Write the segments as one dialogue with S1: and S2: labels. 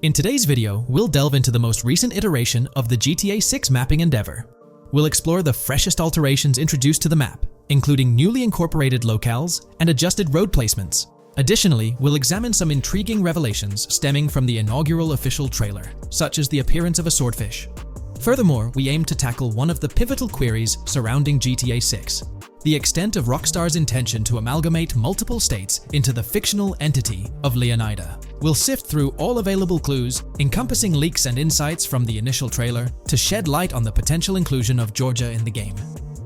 S1: In today's video, we'll delve into the most recent iteration of the GTA 6 mapping endeavor. We'll explore the freshest alterations introduced to the map, including newly incorporated locales and adjusted road placements. Additionally, we'll examine some intriguing revelations stemming from the inaugural official trailer, such as the appearance of a swordfish. Furthermore, we aim to tackle one of the pivotal queries surrounding GTA 6, the extent of Rockstar's intention to amalgamate multiple states into the fictional entity of Leonida. We'll sift through all available clues, encompassing leaks and insights from the initial trailer, to shed light on the potential inclusion of Georgia in the game.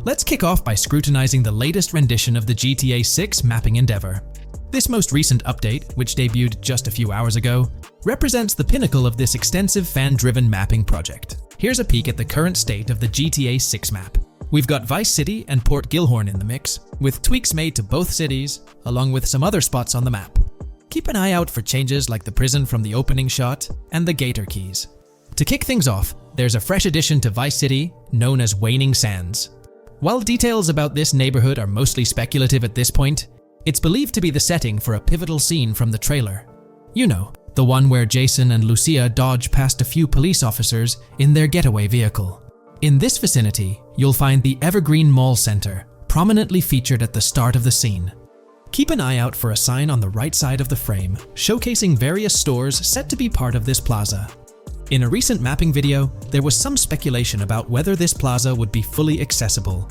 S1: Let's kick off by scrutinizing the latest rendition of the GTA 6 mapping endeavor. This most recent update, which debuted just a few hours ago, represents the pinnacle of this extensive fan-driven mapping project. Here's a peek at the current state of the GTA 6 map. We've got Vice City and Port Gilhorn in the mix, with tweaks made to both cities, along with some other spots on the map. Keep an eye out for changes like the prison from the opening shot and the Gator Keys. To kick things off, there's a fresh addition to Vice City known as Waning Sands. While details about this neighborhood are mostly speculative at this point, it's believed to be the setting for a pivotal scene from the trailer. You know, the one where Jason and Lucia dodge past a few police officers in their getaway vehicle. In this vicinity, you'll find the Evergreen Mall Center, prominently featured at the start of the scene. Keep an eye out for a sign on the right side of the frame, showcasing various stores set to be part of this plaza. In a recent mapping video, there was some speculation about whether this plaza would be fully accessible.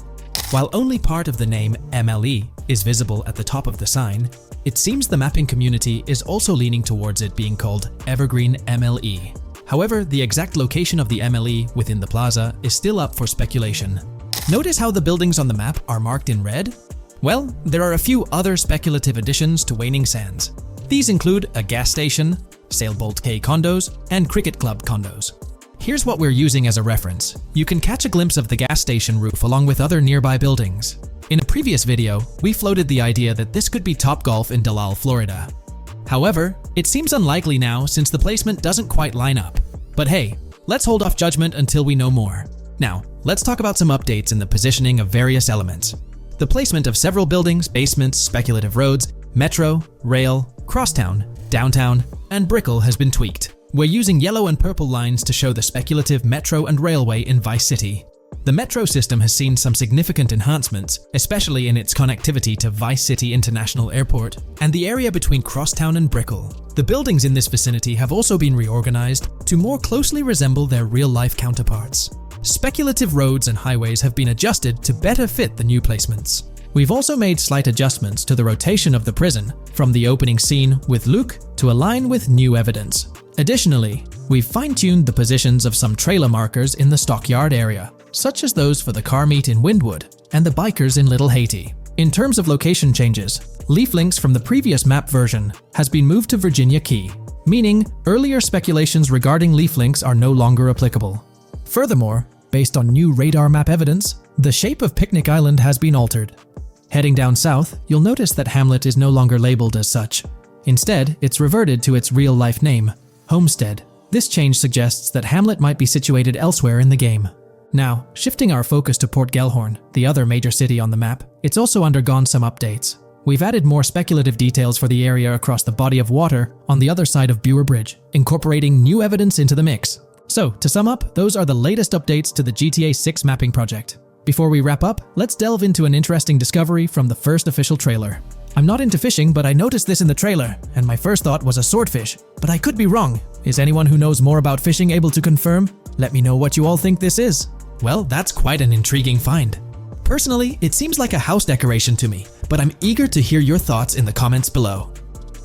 S1: While only part of the name MLE is visible at the top of the sign, it seems the mapping community is also leaning towards it being called Evergreen MLE. However, the exact location of the MLE within the plaza is still up for speculation. Notice how the buildings on the map are marked in red? Well, there are a few other speculative additions to Waning Sands. These include a gas station, Sailbolt K condos, and Cricket Club condos. Here's what we're using as a reference. You can catch a glimpse of the gas station roof along with other nearby buildings. In a previous video, we floated the idea that this could be Topgolf in Dalal, Florida. However, it seems unlikely now since the placement doesn't quite line up. But hey, let's hold off judgment until we know more. Now, let's talk about some updates in the positioning of various elements. The placement of several buildings, basements, speculative roads, metro, rail, crosstown, downtown, and Brickell has been tweaked. We're using yellow and purple lines to show the speculative metro and railway in Vice City. The metro system has seen some significant enhancements, especially in its connectivity to Vice City International Airport and the area between Crosstown and Brickell. The buildings in this vicinity have also been reorganized to more closely resemble their real-life counterparts. Speculative roads and highways have been adjusted to better fit the new placements. We've also made slight adjustments to the rotation of the prison from the opening scene with Luke to align with new evidence. Additionally, we've fine-tuned the positions of some trailer markers in the stockyard area, such as those for the car meet in Windwood and the bikers in Little Haiti. In terms of location changes, leaf links from the previous map version has been moved to Virginia Key, meaning earlier speculations regarding leaf links are no longer applicable. Furthermore, based on new radar map evidence, the shape of Picnic Island has been altered. Heading down south, you'll notice that Hamlet is no longer labeled as such. Instead, it's reverted to its real-life name, Homestead. This change suggests that Hamlet might be situated elsewhere in the game. Now, shifting our focus to Port Gilhorn, the other major city on the map, it's also undergone some updates. We've added more speculative details for the area across the body of water on the other side of Bure Bridge, incorporating new evidence into the mix. So, to sum up, those are the latest updates to the GTA 6 mapping project. Before we wrap up, let's delve into an interesting discovery from the first official trailer. I'm not into fishing, but I noticed this in the trailer, and my first thought was a swordfish. But I could be wrong. Is anyone who knows more about fishing able to confirm? Let me know what you all think this is. Well, that's quite an intriguing find. Personally, it seems like a house decoration to me, but I'm eager to hear your thoughts in the comments below.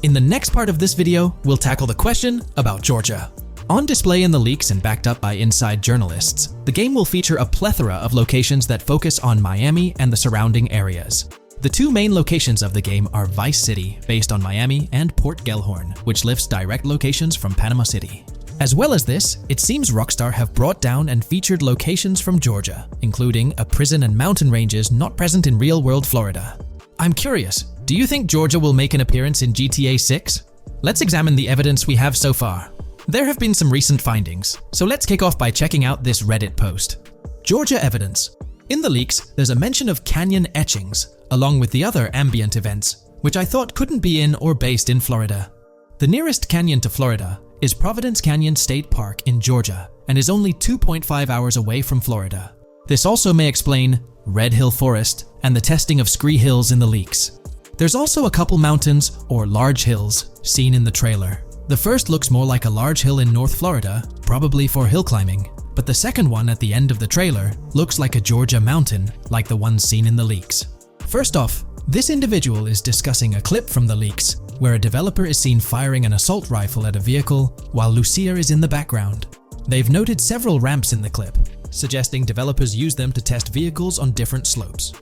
S1: In the next part of this video, we'll tackle the question about Georgia. On display in the leaks and backed up by inside journalists, the game will feature a plethora of locations that focus on Miami and the surrounding areas. The two main locations of the game are Vice City, based on Miami, and Port Gilhorn, which lifts direct locations from Panama City. As well as this, it seems Rockstar have brought down and featured locations from Georgia, including a prison and mountain ranges not present in real-world Florida. I'm curious, do you think Georgia will make an appearance in GTA 6? Let's examine the evidence we have so far. There have been some recent findings, so let's kick off by checking out this Reddit post. Georgia evidence. In the leaks, there's a mention of canyon etchings, along with the other ambient events, which I thought couldn't be in or based in Florida. The nearest canyon to Florida is Providence Canyon State Park in Georgia and is only 2.5 hours away from Florida. This also may explain Red Hill Forest and the testing of scree hills in the leaks. There's also a couple mountains or large hills seen in the trailer. The first looks more like a large hill in North Florida, probably for hill climbing, but the second one at the end of the trailer looks like a Georgia mountain, like the ones seen in the leaks. First off, this individual is discussing a clip from the leaks where a developer is seen firing an assault rifle at a vehicle while Lucia is in the background. They've noted several ramps in the clip, suggesting developers use them to test vehicles on different slopes.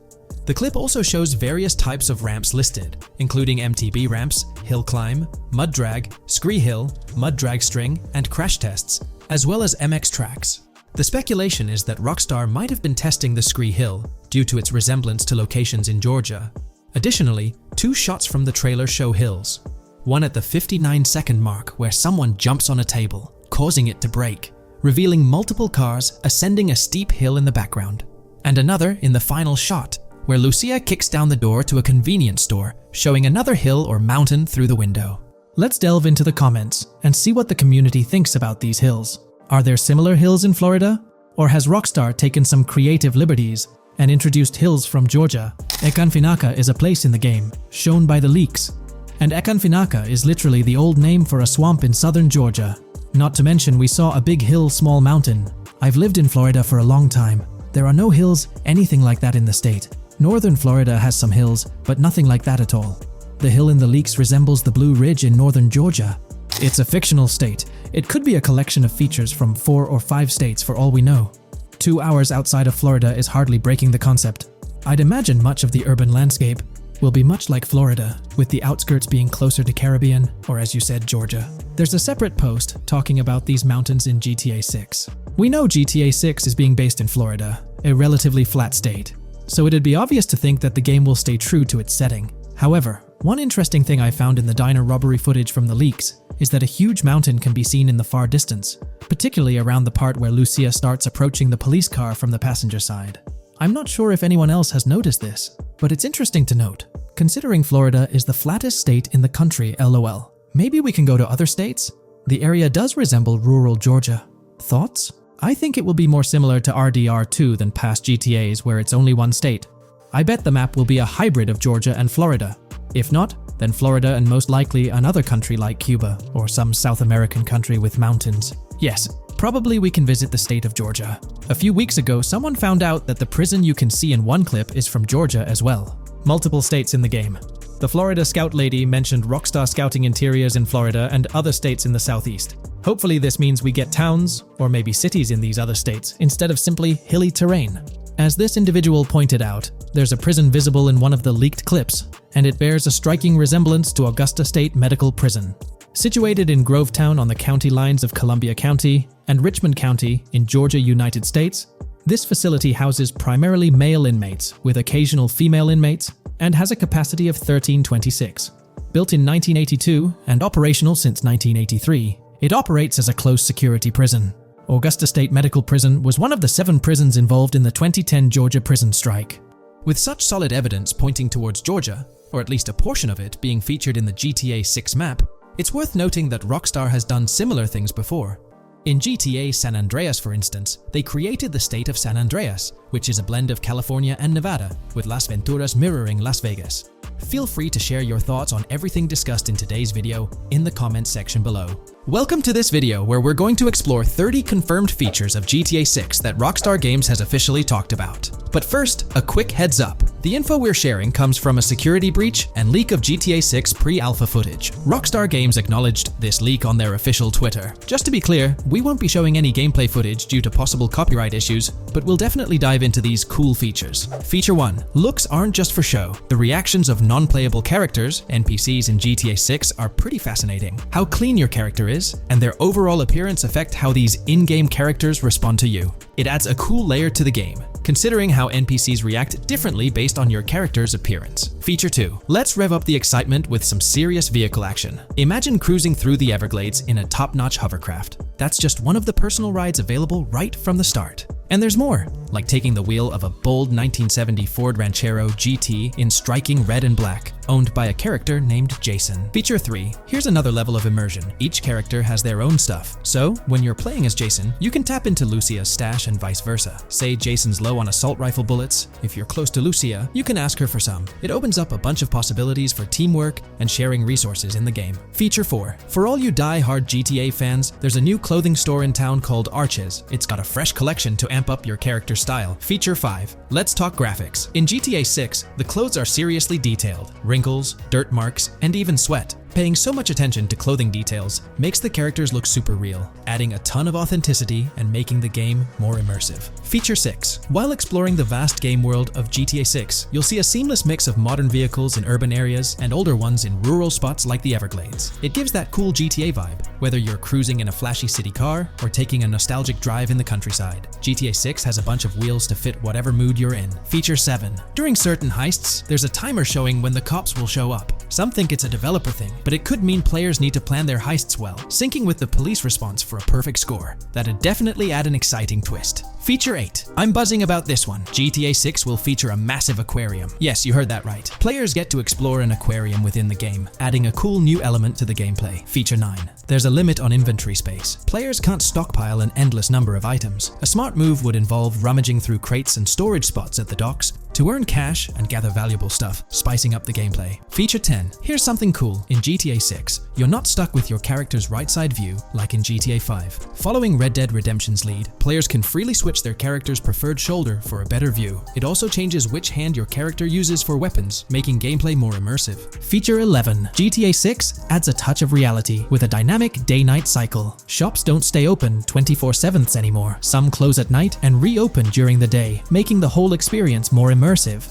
S1: The clip also shows various types of ramps listed, including MTB ramps, hill climb, mud drag, scree hill, mud drag string, and crash tests, as well as MX tracks. The speculation is that Rockstar might have been testing the scree hill due to its resemblance to locations in Georgia. Additionally, 2 shots from the trailer show hills. One at the 59-second mark where someone jumps on a table, causing it to break, revealing multiple cars ascending a steep hill in the background. And another in the final shot, where Lucia kicks down the door to a convenience store, showing another hill or mountain through the window. Let's delve into the comments and see what the community thinks about these hills. Are there similar hills in Florida? Or has Rockstar taken some creative liberties and introduced hills from Georgia? Ekanfinaka is a place in the game, shown by the leaks. And Ekanfinaka is literally the old name for a swamp in southern Georgia. Not to mention we saw a big hill, small mountain. I've lived in Florida for a long time. There are no hills anything like that in the state. Northern Florida has some hills, but nothing like that at all. The hill in the leaks resembles the Blue Ridge in northern Georgia. It's a fictional state. It could be a collection of features from 4 or 5 states for all we know. 2 hours outside of Florida is hardly breaking the concept. I'd imagine much of the urban landscape will be much like Florida, with the outskirts being closer to Caribbean, or as you said, Georgia. There's a separate post talking about these mountains in GTA 6. We know GTA 6 is being based in Florida, a relatively flat state, so it'd be obvious to think that the game will stay true to its setting. However, one interesting thing I found in the diner robbery footage from the leaks is that a huge mountain can be seen in the far distance, particularly around the part where Lucia starts approaching the police car from the passenger side. I'm not sure if anyone else has noticed this, but it's interesting to note, considering Florida is the flattest state in the country, LOL. Maybe we can go to other states? The area does resemble rural Georgia. Thoughts? I think it will be more similar to RDR2 than past GTAs where it's only one state. I bet the map will be a hybrid of Georgia and Florida. If not, then Florida and most likely another country like Cuba or some South American country with mountains. Yes, probably we can visit the state of Georgia. A few weeks ago, someone found out that the prison you can see in one clip is from Georgia as well. Multiple states in the game. The Florida Scout lady mentioned Rockstar Scouting interiors in Florida and other states in the southeast. Hopefully this means we get towns, or maybe cities in these other states, instead of simply hilly terrain. As this individual pointed out, there's a prison visible in one of the leaked clips, and it bears a striking resemblance to Augusta State Medical Prison. Situated in Grovetown on the county lines of Columbia County and Richmond County in Georgia, United States, this facility houses primarily male inmates with occasional female inmates and has a capacity of 1326. Built in 1982 and operational since 1983, it operates as a close security prison. Augusta State Medical Prison was one of the 7 prisons involved in the 2010 Georgia prison strike. With such solid evidence pointing towards Georgia, or at least a portion of it being featured in the GTA 6 map, it's worth noting that Rockstar has done similar things before. In GTA San Andreas, for instance, they created the state of San Andreas, which is a blend of California and Nevada, with Las Venturas mirroring Las Vegas. Feel free to share your thoughts on everything discussed in today's video in the comments section below. Welcome to this video where we're going to explore 30 confirmed features of GTA 6 that Rockstar Games has officially talked about. But first, a quick heads up. The info we're sharing comes from a security breach and leak of GTA 6 pre-alpha footage. Rockstar Games acknowledged this leak on their official Twitter. Just to be clear, we won't be showing any gameplay footage due to possible copyright issues, but we'll definitely dive into these cool features. Feature 1. Looks aren't just for show. The reactions of non-playable characters, NPCs in GTA 6, are pretty fascinating. How clean your character is, and their overall appearance affect how these in-game characters respond to you. It adds a cool layer to the game, considering how NPCs react differently based on your character's appearance. Feature 2. Let's rev up the excitement with some serious vehicle action. Imagine cruising through the Everglades in a top-notch hovercraft. That's just one of the personal rides available right from the start. And there's more, like taking the wheel of a bold 1970 Ford Ranchero GT in striking red and black, owned by a character named Jason. Feature 3. Here's another level of immersion. Each character has their own stuff. So, when you're playing as Jason, you can tap into Lucia's stash and vice versa. Say Jason's low on assault rifle bullets. If you're close to Lucia, you can ask her for some. It opens up a bunch of possibilities for teamwork and sharing resources in the game. Feature 4. For all you die-hard GTA fans, there's a new clothing store in town called Arches. It's got a fresh collection to amp up your character's style. Feature 5. Let's talk graphics. In GTA 6, the clothes are seriously detailed. Wrinkles, dirt marks, and even sweat. Paying so much attention to clothing details makes the characters look super real, adding a ton of authenticity and making the game more immersive. Feature 6. While exploring the vast game world of GTA 6, you'll see a seamless mix of modern vehicles in urban areas and older ones in rural spots like the Everglades. It gives that cool GTA vibe, whether you're cruising in a flashy city car or taking a nostalgic drive in the countryside. GTA 6 has a bunch of wheels to fit whatever mood you're in. Feature 7. During certain heists, there's a timer showing when the cops will show up. Some think it's a developer thing, but it could mean players need to plan their heists well, syncing with the police response for a perfect score. That'd definitely add an exciting twist. Feature 8. I'm buzzing about this one. GTA 6 will feature a massive aquarium. Yes, you heard that right. Players get to explore an aquarium within the game, adding a cool new element to the gameplay. Feature 9. There's a limit on inventory space. Players can't stockpile an endless number of items. A smart move would involve rummaging through crates and storage spots at the docks to earn cash and gather valuable stuff, spicing up the gameplay. Feature 10. Here's something cool. In GTA 6, you're not stuck with your character's right side view like in GTA 5. Following Red Dead Redemption's lead, players can freely switch their character's preferred shoulder for a better view. It also changes which hand your character uses for weapons, making gameplay more immersive. Feature 11. GTA 6 adds a touch of reality with a dynamic day-night cycle. Shops don't stay open 24/7 anymore. Some close at night and reopen during the day, making the whole experience more immersive.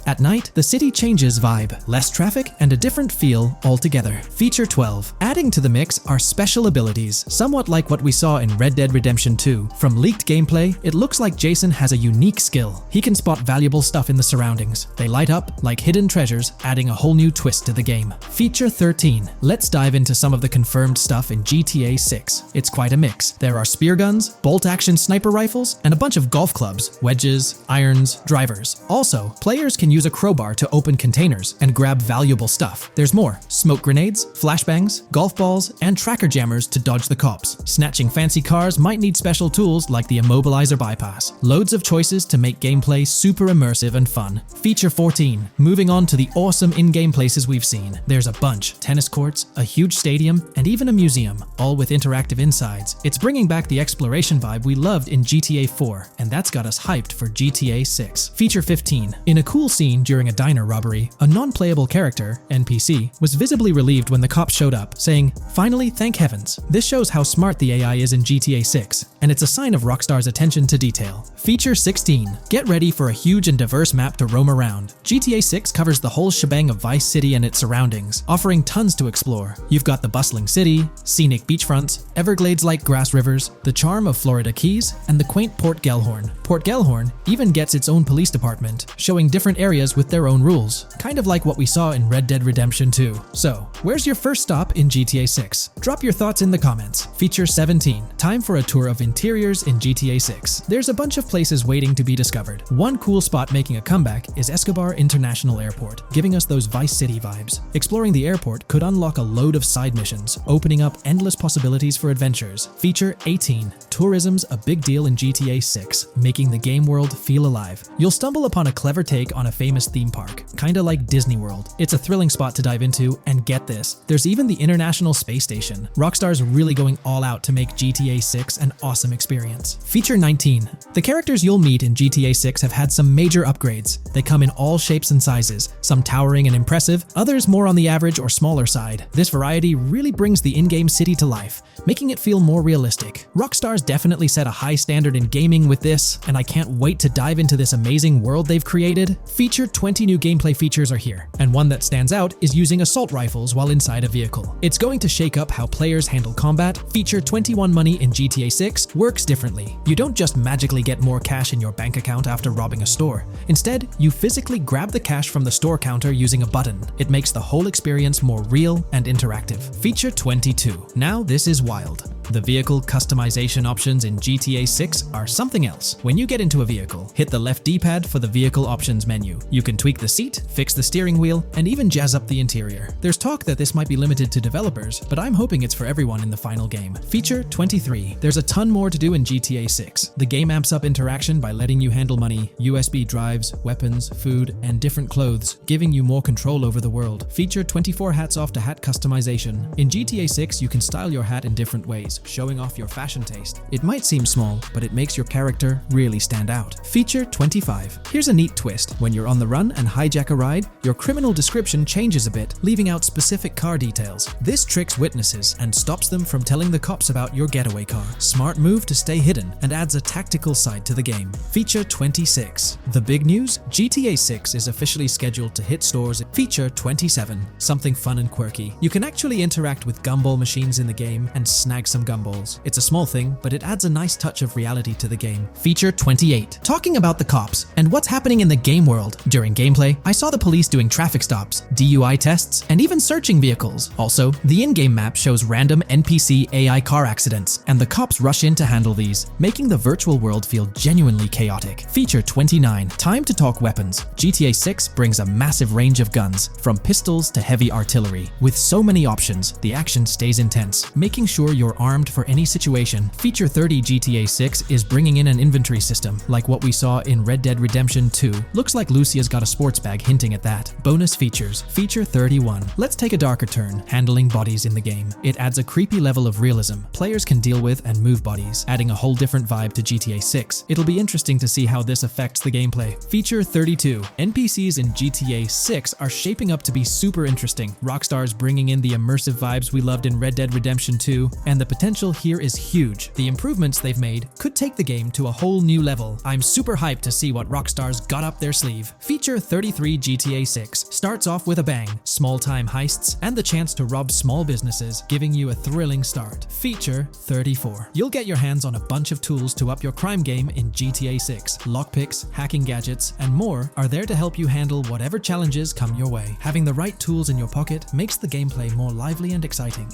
S1: At night, the city changes vibe, less traffic, and a different feel altogether. Feature 12. Adding to the mix are special abilities, somewhat like what we saw in Red Dead Redemption 2. From leaked gameplay, it looks like Jason has a unique skill. He can spot valuable stuff in the surroundings. They light up like hidden treasures, adding a whole new twist to the game. Feature 13. Let's dive into some of the confirmed stuff in GTA 6. It's quite a mix. There are spear guns, bolt-action sniper rifles, and a bunch of golf clubs, wedges, irons, drivers. Also, players can use a crowbar to open containers and grab valuable stuff. There's more: smoke grenades, flashbangs, golf balls, and tracker jammers to dodge the cops. Snatching fancy cars might need special tools like the immobilizer bypass. Loads of choices to make gameplay super immersive and fun. Feature 14. Moving on to the awesome in-game places we've seen. There's a bunch: tennis courts, a huge stadium, and even a museum, all with interactive insides. It's bringing back the exploration vibe we loved in GTA 4, and that's got us hyped for GTA 6. Feature 15. In a cool scene during a diner robbery, a non-playable character, NPC, was visibly relieved when the cops showed up, saying, "Finally, thank heavens." This shows how smart the AI is in GTA 6, and it's a sign of Rockstar's attention to detail. Feature 16. Get ready for a huge and diverse map to roam around. GTA 6 covers the whole shebang of Vice City and its surroundings, offering tons to explore. You've got the bustling city, scenic beachfronts, Everglades-like grass rivers, the charm of Florida Keys, and the quaint Port Gellhorn. Port Gellhorn even gets its own police department, showing different areas with their own rules, kind of like what we saw in Red Dead Redemption 2. So, where's your first stop in GTA 6? Drop your thoughts in the comments. Feature 17. Time for a tour of interiors in GTA 6. There's a bunch of places waiting to be discovered. One cool spot making a comeback is Escobar International Airport, giving us those Vice City vibes. Exploring the airport could unlock a load of side missions, opening up endless possibilities for adventures. Feature 18. Tourism's a big deal in GTA 6, making the game world feel alive. You'll stumble upon a clever take on a famous theme park, kinda like Disney World. It's a thrilling spot to dive into, and get this, there's even the International Space Station. Rockstar's really going all out to make GTA 6 an awesome experience. Feature 19. The characters you'll meet in GTA 6 have had some major upgrades. They come in all shapes and sizes, some towering and impressive, others more on the average or smaller side. This variety really brings the in-game city to life, making it feel more realistic. Rockstar's definitely set a high standard in gaming with this, and I can't wait to dive into this amazing world they've created. Feature 20 new gameplay features are here, and one that stands out is using assault rifles while inside a vehicle. It's going to shake up how players handle combat. Feature 21 money in GTA 6 works differently. You don't just magically get more cash in your bank account after robbing a store. Instead, you physically grab the cash from the store counter using a button. It makes the whole experience more real and interactive. Feature 22. Now this is wild. The vehicle customization options in GTA 6 are something else. When you get into a vehicle, hit the left D-pad for the vehicle options menu. You can tweak the seat, fix the steering wheel, and even jazz up the interior. There's talk that this might be limited to developers, but I'm hoping it's for everyone in the final game. Feature 23. There's a ton more to do in GTA 6. The game amps up interaction by letting you handle money, USB drives, weapons, food, and different clothes, giving you more control over the world. Feature 24. Hats off to hat customization. In GTA 6, you can style your hat in different ways, showing off your fashion taste. It might seem small, but it makes your character really stand out. Feature 25. Here's a neat twist. When you're on the run and hijack a ride, your criminal description changes a bit, leaving out specific car details. This tricks witnesses and stops them from telling the cops about your getaway car. Smart move to stay hidden and adds a tactical side to the game. Feature 26. The big news? GTA 6 is officially scheduled to hit stores. Feature 27. Something fun and quirky. You can actually interact with gumball machines in the game and snag some gumballs. It's a small thing, but it adds a nice touch of reality to the game. Feature 28. Talking about the cops and what's happening in the game world. During gameplay, I saw the police doing traffic stops, DUI tests, and even searching vehicles. Also, the in-game map shows random NPC AI car accidents, and the cops rush in to handle these, making the virtual world feel genuinely chaotic. Feature 29. Time to talk weapons. GTA 6 brings a massive range of guns, from pistols to heavy artillery. With so many options, the action stays intense, making sure you're armed for any situation. Feature 30. GTA 6 is bringing in an inventory system, like what we saw in Red Dead Redemption 2. Looks like Lucia's got a sports bag hinting at that. Bonus features. Feature 31. Let's take a darker turn, handling bodies in the game. It adds a creepy level of realism players can deal with and move bodies, adding a whole different vibe to GTA 6. It'll be interesting to see how this affects the gameplay. Feature 32. NPCs in GTA 6 are shaping up to be super interesting. Rockstar's bringing in the immersive vibes we loved in Red Dead Redemption 2, and the potential here is huge. The improvements they've made could take the game to a whole new level. I'm super hyped to see what Rockstar's got up their sleeve. Feature 33. GTA 6 starts off with a bang, small-time heists, and the chance to rob small businesses, giving you a thrilling start. Feature 34. You'll get your hands on a bunch of tools to up your crime game in GTA 6. Lockpicks, hacking gadgets, and more are there to help you handle whatever challenges come your way. Having the right tools in your pocket makes the gameplay more lively and exciting.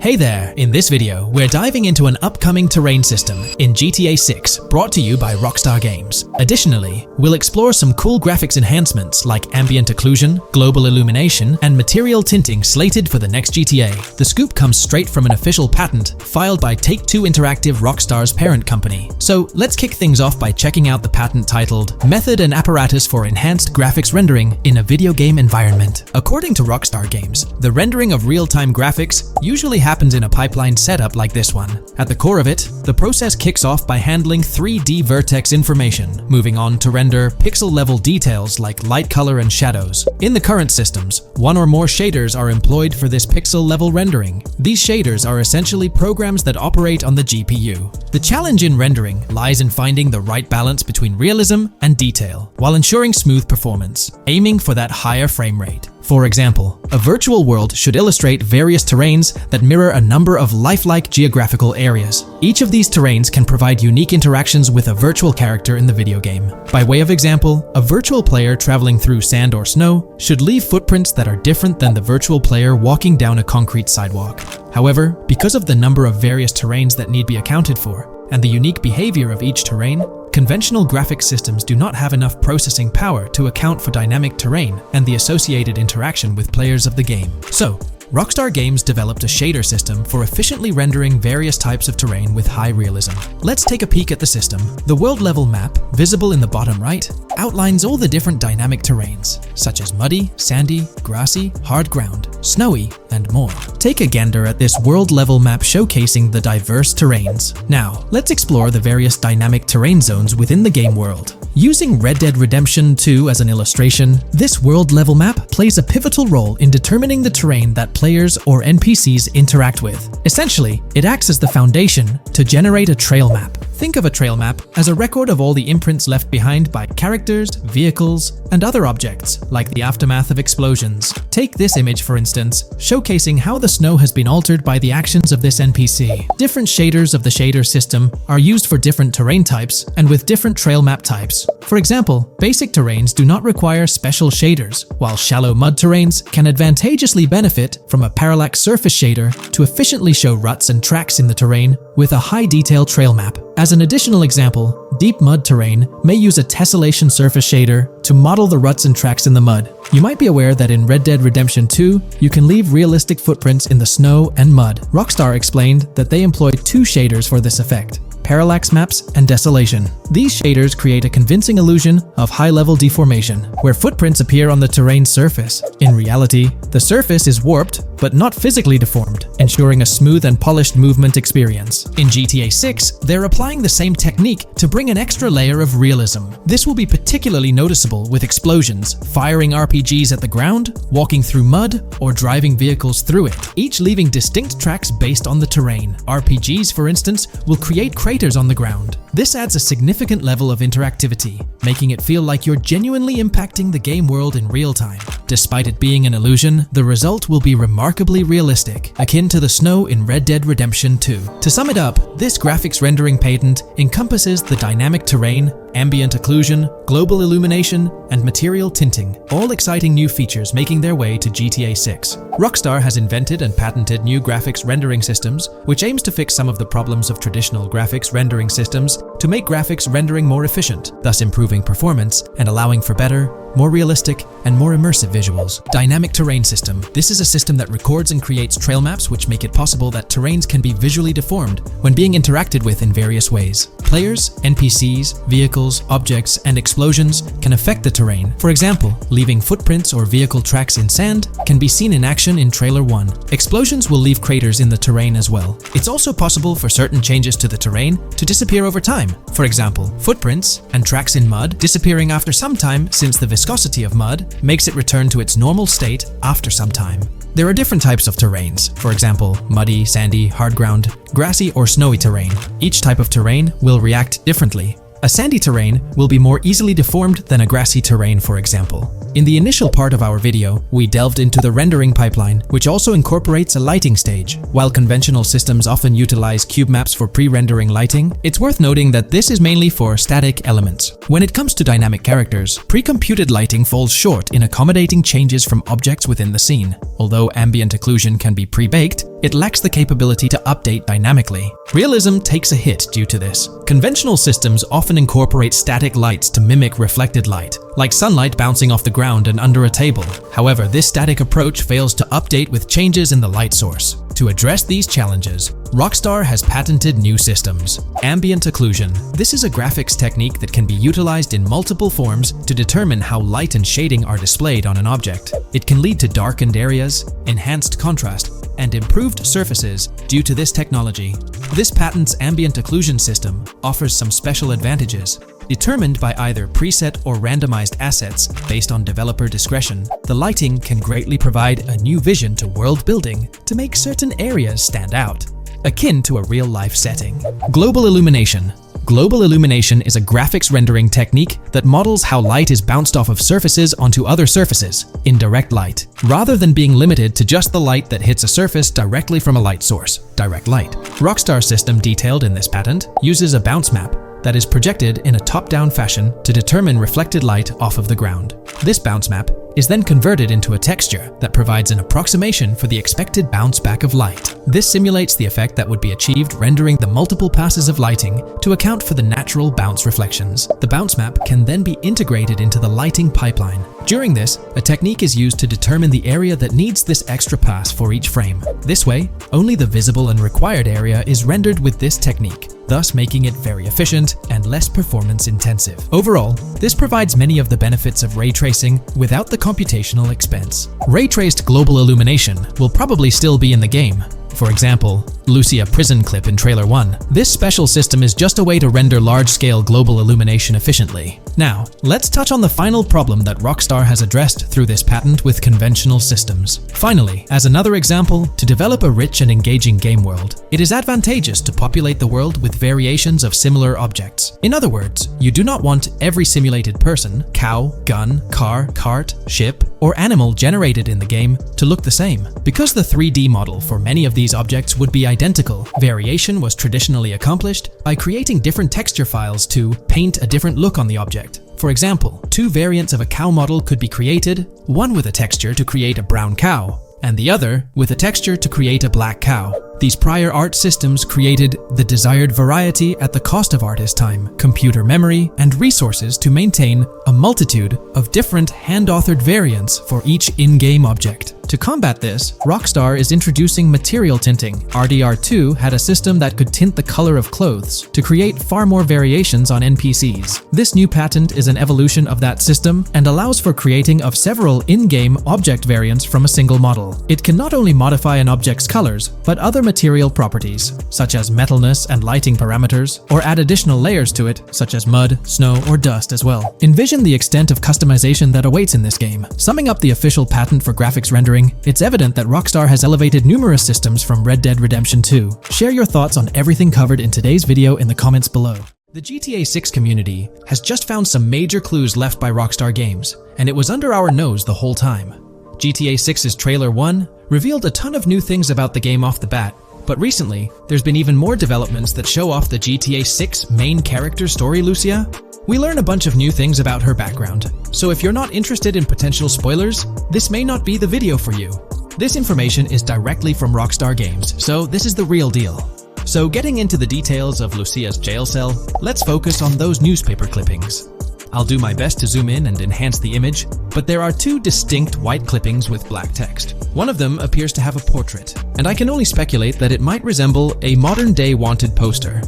S1: Hey there! In this video, we're diving into an upcoming terrain system in GTA 6, brought to you by Rockstar Games. Additionally, we'll explore some cool graphics enhancements like ambient occlusion, global illumination, and material tinting slated for the next GTA. The scoop comes straight from an official patent filed by Take-Two Interactive, Rockstar's parent company. So let's kick things off by checking out the patent titled Method and Apparatus for Enhanced Graphics Rendering in a Video Game Environment. According to Rockstar Games, the rendering of real-time graphics usually happens in a pipeline setup like this one. At the core of it, the process kicks off by handling 3D vertex information, moving on to render pixel-level details like light, color, and shadows. In the current systems, one or more shaders are employed for this pixel-level rendering. These shaders are essentially programs that operate on the GPU. The challenge in rendering lies in finding the right balance between realism and detail, while ensuring smooth performance, aiming for that higher frame rate. For example, a virtual world should illustrate various terrains that mirror a number of lifelike geographical areas. Each of these terrains can provide unique interactions with a virtual character in the video game. By way of example, a virtual player traveling through sand or snow should leave footprints that are different than the virtual player walking down a concrete sidewalk. However, because of the number of various terrains that need to be accounted for, and the unique behavior of each terrain, conventional graphic systems do not have enough processing power to account for dynamic terrain and the associated interaction with players of the game. So, Rockstar Games developed a shader system for efficiently rendering various types of terrain with high realism. Let's take a peek at the system. The world level map, visible in the bottom right, outlines all the different dynamic terrains, such as muddy, sandy, grassy, hard ground, snowy, and more. Take a gander at this world level map showcasing the diverse terrains. Now, let's explore the various dynamic terrain zones within the game world. Using Red Dead Redemption 2 as an illustration, this world level map plays a pivotal role in determining the terrain that players or NPCs interact with. Essentially, it acts as the foundation to generate a trail map. Think of a trail map as a record of all the imprints left behind by characters, vehicles, and other objects, like the aftermath of explosions. Take this image for instance, showcasing how the snow has been altered by the actions of this NPC. Different shaders of the shader system are used for different terrain types and with different trail map types. For example, basic terrains do not require special shaders, while shallow mud terrains can advantageously benefit from a parallax surface shader to efficiently show ruts and tracks in the terrain with a high-detail trail map. As an additional example, deep mud terrain may use a tessellation surface shader to model the ruts and tracks in the mud. You might be aware that in Red Dead Redemption 2, you can leave realistic footprints in the snow and mud. Rockstar explained that they employed two shaders for this effect: parallax maps and desolation. These shaders create a convincing illusion of high-level deformation, where footprints appear on the terrain's surface. In reality, the surface is warped but not physically deformed, ensuring a smooth and polished movement experience. In GTA 6, they're applying the same technique to bring an extra layer of realism. This will be particularly noticeable with explosions, firing RPGs at the ground, walking through mud, or driving vehicles through it, each leaving distinct tracks based on the terrain. RPGs, for instance, will create craters on the ground. This adds a significant level of interactivity, making it feel like you're genuinely impacting the game world in real time. Despite it being an illusion, the result will be remarkably realistic, akin to the snow in Red Dead Redemption 2. To sum it up, this graphics rendering patent encompasses the dynamic terrain, ambient occlusion, global illumination, and material tinting, all exciting new features making their way to GTA 6. Rockstar has invented and patented new graphics rendering systems, which aims to fix some of the problems of traditional graphics rendering systems to make graphics rendering more efficient, thus improving performance and allowing for better, more realistic, and more immersive visuals. Dynamic Terrain System. This is a system that records and creates trail maps which make it possible that terrains can be visually deformed when being interacted with in various ways. Players, NPCs, vehicles, objects, and explosions can affect the terrain. For example, leaving footprints or vehicle tracks in sand can be seen in action in Trailer 1. Explosions will leave craters in the terrain as well. It's also possible for certain changes to the terrain to disappear over time. For example, footprints and tracks in mud disappearing after some time, since the viscosity of mud makes it return to its normal state after some time. There are different types of terrains, for example, muddy, sandy, hard ground, grassy, or snowy terrain. Each type of terrain will react differently. A sandy terrain will be more easily deformed than a grassy terrain, for example. In the initial part of our video, we delved into the rendering pipeline, which also incorporates a lighting stage. While conventional systems often utilize cube maps for pre-rendering lighting, it's worth noting that this is mainly for static elements. When it comes to dynamic characters, pre-computed lighting falls short in accommodating changes from objects within the scene. Although ambient occlusion can be pre-baked, it lacks the capability to update dynamically. Realism takes a hit due to this. Conventional systems often incorporate static lights to mimic reflected light, like sunlight bouncing off the ground and under a table. However, this static approach fails to update with changes in the light source. To address these challenges, Rockstar has patented new systems. Ambient occlusion. This is a graphics technique that can be utilized in multiple forms to determine how light and shading are displayed on an object. It can lead to darkened areas, enhanced contrast, and improved surfaces due to this technology. This patent's ambient occlusion system offers some special advantages. Determined by either preset or randomized assets based on developer discretion, the lighting can greatly provide a new vision to world building to make certain areas stand out, akin to a real-life setting. Global illumination. Global illumination is a graphics rendering technique that models how light is bounced off of surfaces onto other surfaces in direct light, rather than being limited to just the light that hits a surface directly from a light source, direct light. Rockstar's system detailed in this patent uses a bounce map that is projected in a top-down fashion to determine reflected light off of the ground. This bounce map is then converted into a texture that provides an approximation for the expected bounce back of light. This simulates the effect that would be achieved rendering the multiple passes of lighting to account for the natural bounce reflections. The bounce map can then be integrated into the lighting pipeline. During this, a technique is used to determine the area that needs this extra pass for each frame. This way, only the visible and required area is rendered with this technique, thus making it very efficient and less performance intensive. Overall, this provides many of the benefits of ray tracing without the computational expense. Ray-traced global illumination will probably still be in the game, For example, Lucia Prison Clip in Trailer 1. This special system is just a way to render large-scale global illumination efficiently. Now, let's touch on the final problem that Rockstar has addressed through this patent with conventional systems. Finally, as another example, to develop a rich and engaging game world, it is advantageous to populate the world with variations of similar objects. In other words, you do not want every simulated person, cow, gun, car, cart, ship, or animal generated in the game to look the same. Because the 3D model for many of these objects would be identical, variation was traditionally accomplished by creating different texture files to paint a different look on the object. For example, two variants of a cow model could be created, one with a texture to create a brown cow, and the other with a texture to create a black cow. These prior art systems created the desired variety at the cost of artist time, computer memory, and resources to maintain a multitude of different hand-authored variants for each in-game object. To combat this, Rockstar is introducing material tinting. RDR2 had a system that could tint the color of clothes to create far more variations on NPCs. This new patent is an evolution of that system and allows for creating of several in-game object variants from a single model. It can not only modify an object's colors, but other material properties, such as metalness and lighting parameters, or add additional layers to it, such as mud, snow, or dust as well. Envision the extent of customization that awaits in this game. Summing up the official patent for graphics rendering, it's evident that Rockstar has elevated numerous systems from Red Dead Redemption 2. Share your thoughts on everything covered in today's video in the comments below. The GTA 6 community has just found some major clues left by Rockstar Games, and it was under our nose the whole time. GTA 6's Trailer 1 revealed a ton of new things about the game off the bat, but recently, there's been even more developments that show off the GTA 6 main character story, Lucia. We learn a bunch of new things about her background, so if you're not interested in potential spoilers, this may not be the video for you. This information is directly from Rockstar Games, so this is the real deal. So getting into the details of Lucia's jail cell, let's focus on those newspaper clippings. I'll do my best to zoom in and enhance the image, but there are two distinct white clippings with black text. One of them appears to have a portrait, and I can only speculate that it might resemble a modern-day wanted poster.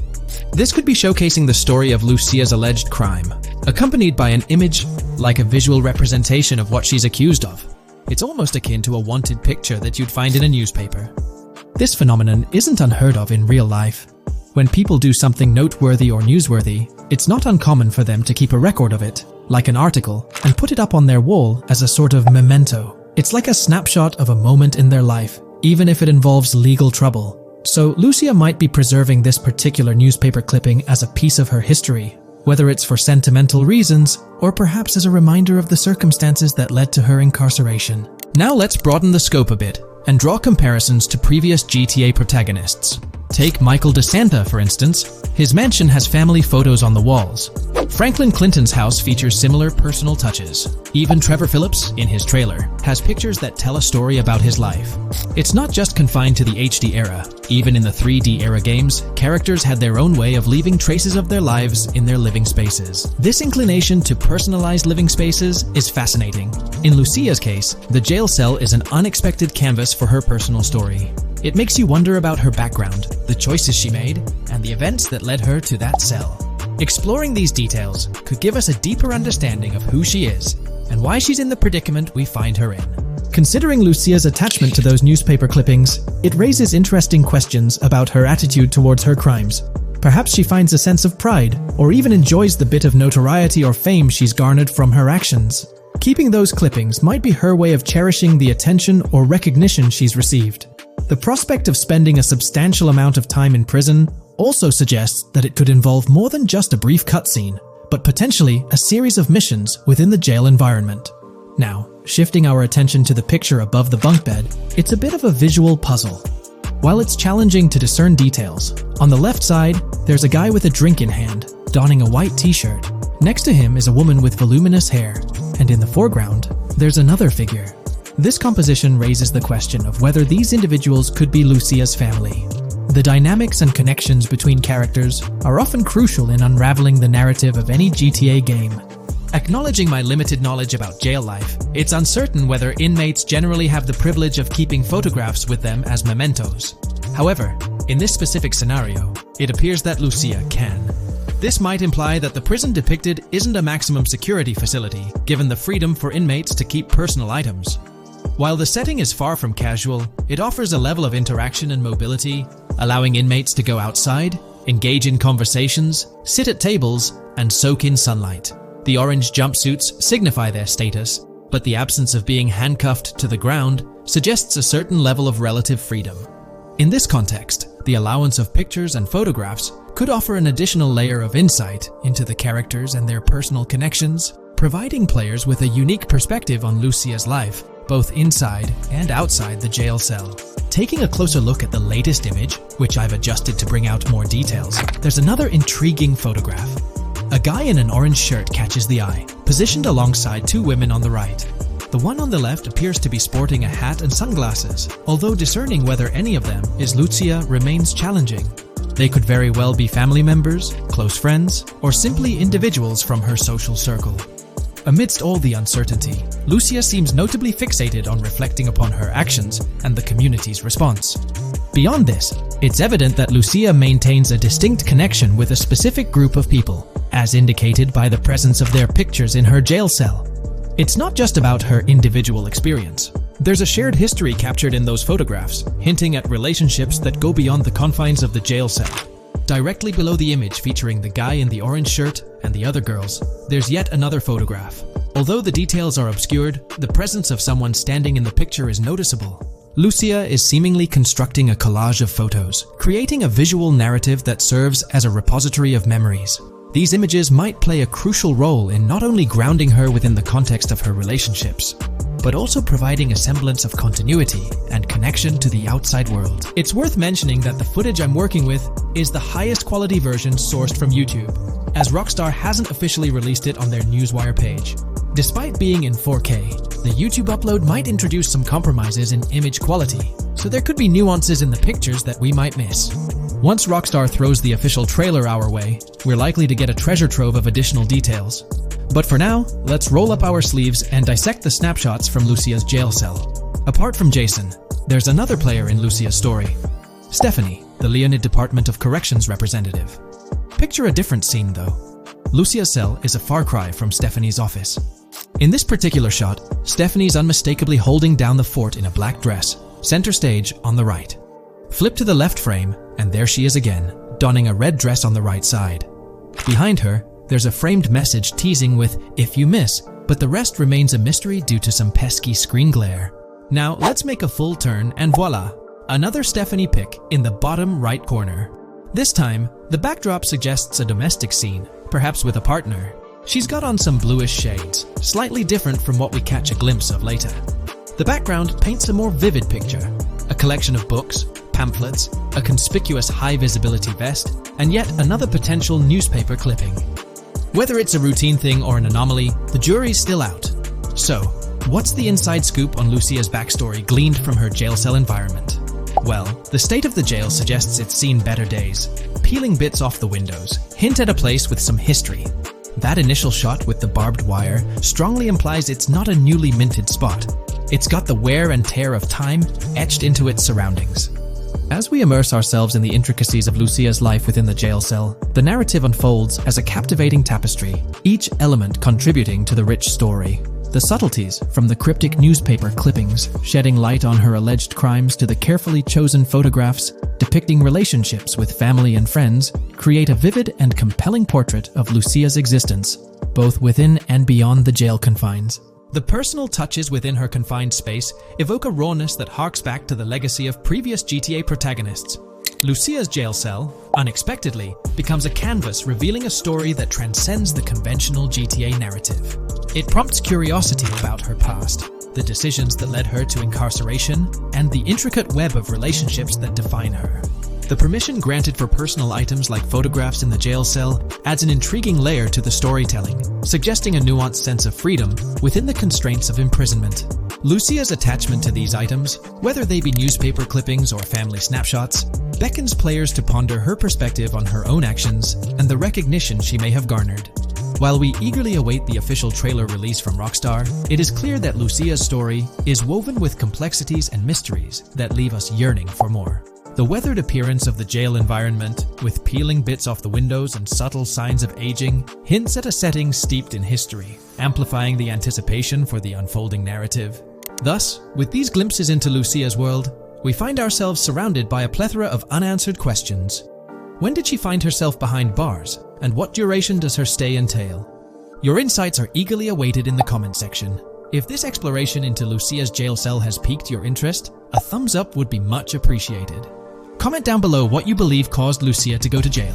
S1: This could be showcasing the story of Lucia's alleged crime, accompanied by an image like a visual representation of what she's accused of. It's almost akin to a wanted picture that you'd find in a newspaper. This phenomenon isn't unheard of in real life. When people do something noteworthy or newsworthy, it's not uncommon for them to keep a record of it, like an article, and put it up on their wall as a sort of memento. It's like a snapshot of a moment in their life, even if it involves legal trouble. So Lucia might be preserving this particular newspaper clipping as a piece of her history, whether it's for sentimental reasons or perhaps as a reminder of the circumstances that led to her incarceration. Now let's broaden the scope a bit and draw comparisons to previous GTA protagonists. Take Michael DeSanta, for instance. His mansion has family photos on the walls. Franklin Clinton's house features similar personal touches. Even Trevor Phillips, in his trailer, has pictures that tell a story about his life. It's not just confined to the HD era. Even in the 3D era games, characters had their own way of leaving traces of their lives in their living spaces. This inclination to personalized living spaces is fascinating. In Lucia's case, the jail cell is an unexpected canvas for her personal story. It makes you wonder about her background, the choices she made, and the events that led her to that cell. Exploring these details could give us a deeper understanding of who she is and why she's in the predicament we find her in. Considering Lucia's attachment to those newspaper clippings, it raises interesting questions about her attitude towards her crimes. Perhaps she finds a sense of pride, or even enjoys the bit of notoriety or fame she's garnered from her actions. Keeping those clippings might be her way of cherishing the attention or recognition she's received. The prospect of spending a substantial amount of time in prison also suggests that it could involve more than just a brief cutscene, but potentially a series of missions within the jail environment. Now, shifting our attention to the picture above the bunk bed, it's a bit of a visual puzzle. While it's challenging to discern details, on the left side, there's a guy with a drink in hand, donning a white t-shirt. Next to him is a woman with voluminous hair, and in the foreground, there's another figure. This composition raises the question of whether these individuals could be Lucia's family. The dynamics and connections between characters are often crucial in unraveling the narrative of any GTA game. Acknowledging my limited knowledge about jail life, it's uncertain whether inmates generally have the privilege of keeping photographs with them as mementos. However, in this specific scenario, it appears that Lucia can. This might imply that the prison depicted isn't a maximum security facility, given the freedom for inmates to keep personal items. While the setting is far from casual, it offers a level of interaction and mobility, allowing inmates to go outside, engage in conversations, sit at tables, and soak in sunlight. The orange jumpsuits signify their status, but the absence of being handcuffed to the ground suggests a certain level of relative freedom. In this context, the allowance of pictures and photographs could offer an additional layer of insight into the characters and their personal connections, providing players with a unique perspective on Lucia's life, both inside and outside the jail cell. Taking a closer look at the latest image, which I've adjusted to bring out more details, there's another intriguing photograph. A guy in an orange shirt catches the eye, positioned alongside two women on the right. The one on the left appears to be sporting a hat and sunglasses, although discerning whether any of them is Lucia remains challenging. They could very well be family members, close friends, or simply individuals from her social circle. Amidst all the uncertainty, Lucia seems notably fixated on reflecting upon her actions and the community's response. Beyond this, it's evident that Lucia maintains a distinct connection with a specific group of people, as indicated by the presence of their pictures in her jail cell. It's not just about her individual experience. There's a shared history captured in those photographs, hinting at relationships that go beyond the confines of the jail cell. Directly below the image featuring the guy in the orange shirt and the other girls, there's yet another photograph. Although the details are obscured, the presence of someone standing in the picture is noticeable. Lucia is seemingly constructing a collage of photos, creating a visual narrative that serves as a repository of memories. These images might play a crucial role in not only grounding her within the context of her relationships, but also providing a semblance of continuity and connection to the outside world. It's worth mentioning that the footage I'm working with is the highest quality version sourced from YouTube, as Rockstar hasn't officially released it on their Newswire page. Despite being in 4K, the YouTube upload might introduce some compromises in image quality, so there could be nuances in the pictures that we might miss. Once Rockstar throws the official trailer our way, we're likely to get a treasure trove of additional details. But for now, let's roll up our sleeves and dissect the snapshots from Lucia's jail cell. Apart from Jason, there's another player in Lucia's story, Stephanie, the Leonid Department of Corrections representative. Picture a different scene though. Lucia's cell is a far cry from Stephanie's office. In this particular shot, Stephanie's unmistakably holding down the fort in a black dress, center stage on the right. Flip to the left frame, and there she is again, donning a red dress on the right side. Behind her, there's a framed message teasing with "if you miss," but the rest remains a mystery due to some pesky screen glare. Now let's make a full turn and voila, another Stephanie pic in the bottom right corner. This time, the backdrop suggests a domestic scene, perhaps with a partner. She's got on some bluish shades, slightly different from what we catch a glimpse of later. The background paints a more vivid picture, a collection of books, pamphlets, a conspicuous high-visibility vest, and yet another potential newspaper clipping. Whether it's a routine thing or an anomaly, the jury's still out. So, what's the inside scoop on Lucia's backstory gleaned from her jail cell environment? Well, the state of the jail suggests it's seen better days. Peeling bits off the windows hint at a place with some history. That initial shot with the barbed wire strongly implies it's not a newly minted spot. It's got the wear and tear of time etched into its surroundings. As we immerse ourselves in the intricacies of Lucia's life within the jail cell, the narrative unfolds as a captivating tapestry, each element contributing to the rich story. The subtleties, from the cryptic newspaper clippings shedding light on her alleged crimes to the carefully chosen photographs depicting relationships with family and friends, create a vivid and compelling portrait of Lucia's existence, both within and beyond the jail confines. The personal touches within her confined space evoke a rawness that harks back to the legacy of previous GTA protagonists. Lucia's jail cell, unexpectedly, becomes a canvas revealing a story that transcends the conventional GTA narrative. It prompts curiosity about her past, the decisions that led her to incarceration, and the intricate web of relationships that define her. The permission granted for personal items like photographs in the jail cell adds an intriguing layer to the storytelling, suggesting a nuanced sense of freedom within the constraints of imprisonment. Lucia's attachment to these items, whether they be newspaper clippings or family snapshots, beckons players to ponder her perspective on her own actions and the recognition she may have garnered. While we eagerly await the official trailer release from Rockstar, it is clear that Lucia's story is woven with complexities and mysteries that leave us yearning for more. The weathered appearance of the jail environment, with peeling bits off the windows and subtle signs of aging, hints at a setting steeped in history, amplifying the anticipation for the unfolding narrative. Thus, with these glimpses into Lucia's world, we find ourselves surrounded by a plethora of unanswered questions. When did she find herself behind bars, and what duration does her stay entail? Your insights are eagerly awaited in the comment section. If this exploration into Lucia's jail cell has piqued your interest, a thumbs up would be much appreciated. Comment down below what you believe caused Lucia to go to jail.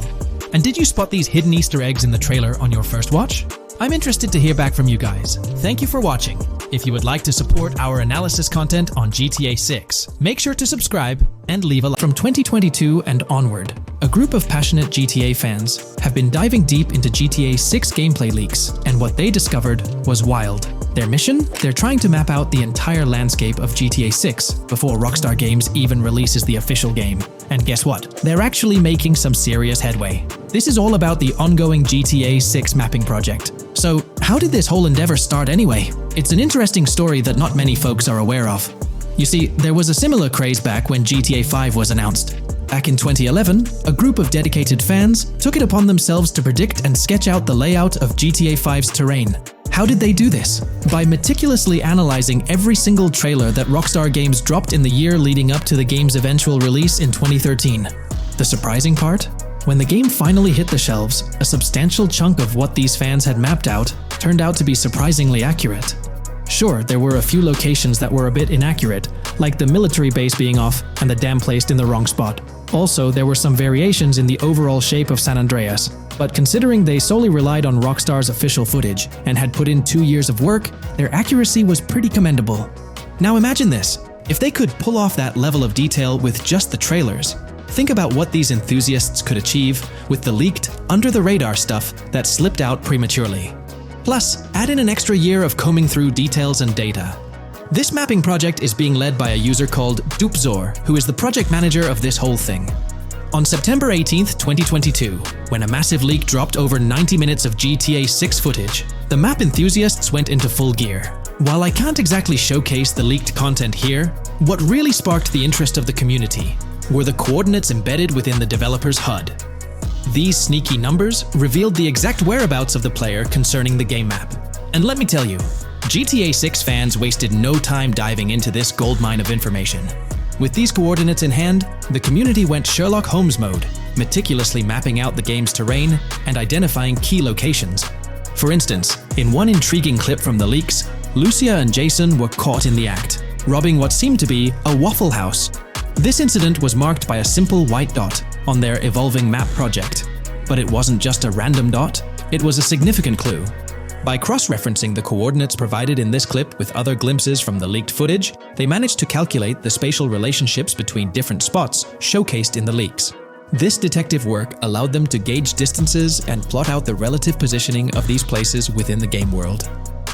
S1: And did you spot these hidden Easter eggs in the trailer on your first watch? I'm interested to hear back from you guys. Thank you for watching. If you would like to support our analysis content on GTA 6, make sure to subscribe and leave a like. From 2022 and onward, a group of passionate GTA fans have been diving deep into GTA 6 gameplay leaks, and what they discovered was wild. Their mission? They're trying to map out the entire landscape of GTA 6 before Rockstar Games even releases the official game. And guess what? They're actually making some serious headway. This is all about the ongoing GTA 6 mapping project. So, how did this whole endeavor start anyway? It's an interesting story that not many folks are aware of. You see, there was a similar craze back when GTA 5 was announced. Back in 2011, a group of dedicated fans took it upon themselves to predict and sketch out the layout of GTA 5's terrain. How did they do this? By meticulously analyzing every single trailer that Rockstar Games dropped in the year leading up to the game's eventual release in 2013. The surprising part? When the game finally hit the shelves, a substantial chunk of what these fans had mapped out turned out to be surprisingly accurate. Sure, there were a few locations that were a bit inaccurate, like the military base being off and the dam placed in the wrong spot. Also, there were some variations in the overall shape of San Andreas, but considering they solely relied on Rockstar's official footage and had put in 2 years of work, their accuracy was pretty commendable. Now imagine this, if they could pull off that level of detail with just the trailers, think about what these enthusiasts could achieve with the leaked, under-the-radar stuff that slipped out prematurely. Plus, add in an extra year of combing through details and data. This mapping project is being led by a user called Dupzor, who is the project manager of this whole thing. On September 18th, 2022, when a massive leak dropped over 90 minutes of GTA 6 footage, the map enthusiasts went into full gear. While I can't exactly showcase the leaked content here, what really sparked the interest of the community were the coordinates embedded within the developer's HUD. These sneaky numbers revealed the exact whereabouts of the player concerning the game map. And let me tell you, GTA 6 fans wasted no time diving into this goldmine of information. With these coordinates in hand, the community went Sherlock Holmes mode, meticulously mapping out the game's terrain and identifying key locations. For instance, in one intriguing clip from the leaks, Lucia and Jason were caught in the act, robbing what seemed to be a Waffle House. This incident was marked by a simple white dot on their evolving map project. But it wasn't just a random dot, it was a significant clue. By cross-referencing the coordinates provided in this clip with other glimpses from the leaked footage, they managed to calculate the spatial relationships between different spots showcased in the leaks. This detective work allowed them to gauge distances and plot out the relative positioning of these places within the game world.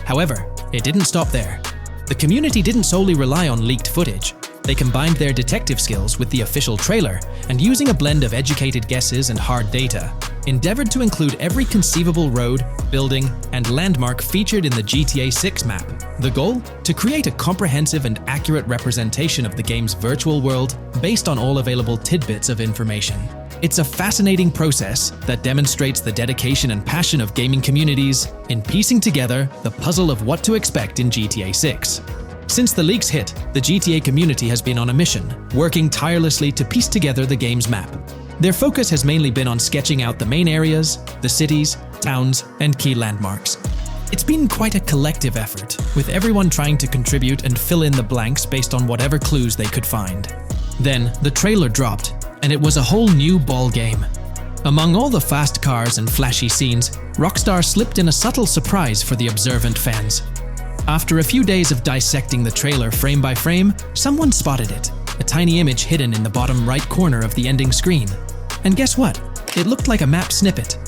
S1: However, it didn't stop there. The community didn't solely rely on leaked footage. They combined their detective skills with the official trailer and, using a blend of educated guesses and hard data, endeavored to include every conceivable road, building, and landmark featured in the GTA 6 map. The goal? To create a comprehensive and accurate representation of the game's virtual world based on all available tidbits of information. It's a fascinating process that demonstrates the dedication and passion of gaming communities in piecing together the puzzle of what to expect in GTA 6. Since the leaks hit, the GTA community has been on a mission, working tirelessly to piece together the game's map. Their focus has mainly been on sketching out the main areas, the cities, towns, and key landmarks. It's been quite a collective effort, with everyone trying to contribute and fill in the blanks based on whatever clues they could find. Then, the trailer dropped, and it was a whole new ball game. Among all the fast cars and flashy scenes, Rockstar slipped in a subtle surprise for the observant fans. After a few days of dissecting the trailer frame by frame, someone spotted it, a tiny image hidden in the bottom right corner of the ending screen. And guess what? It looked like a map snippet.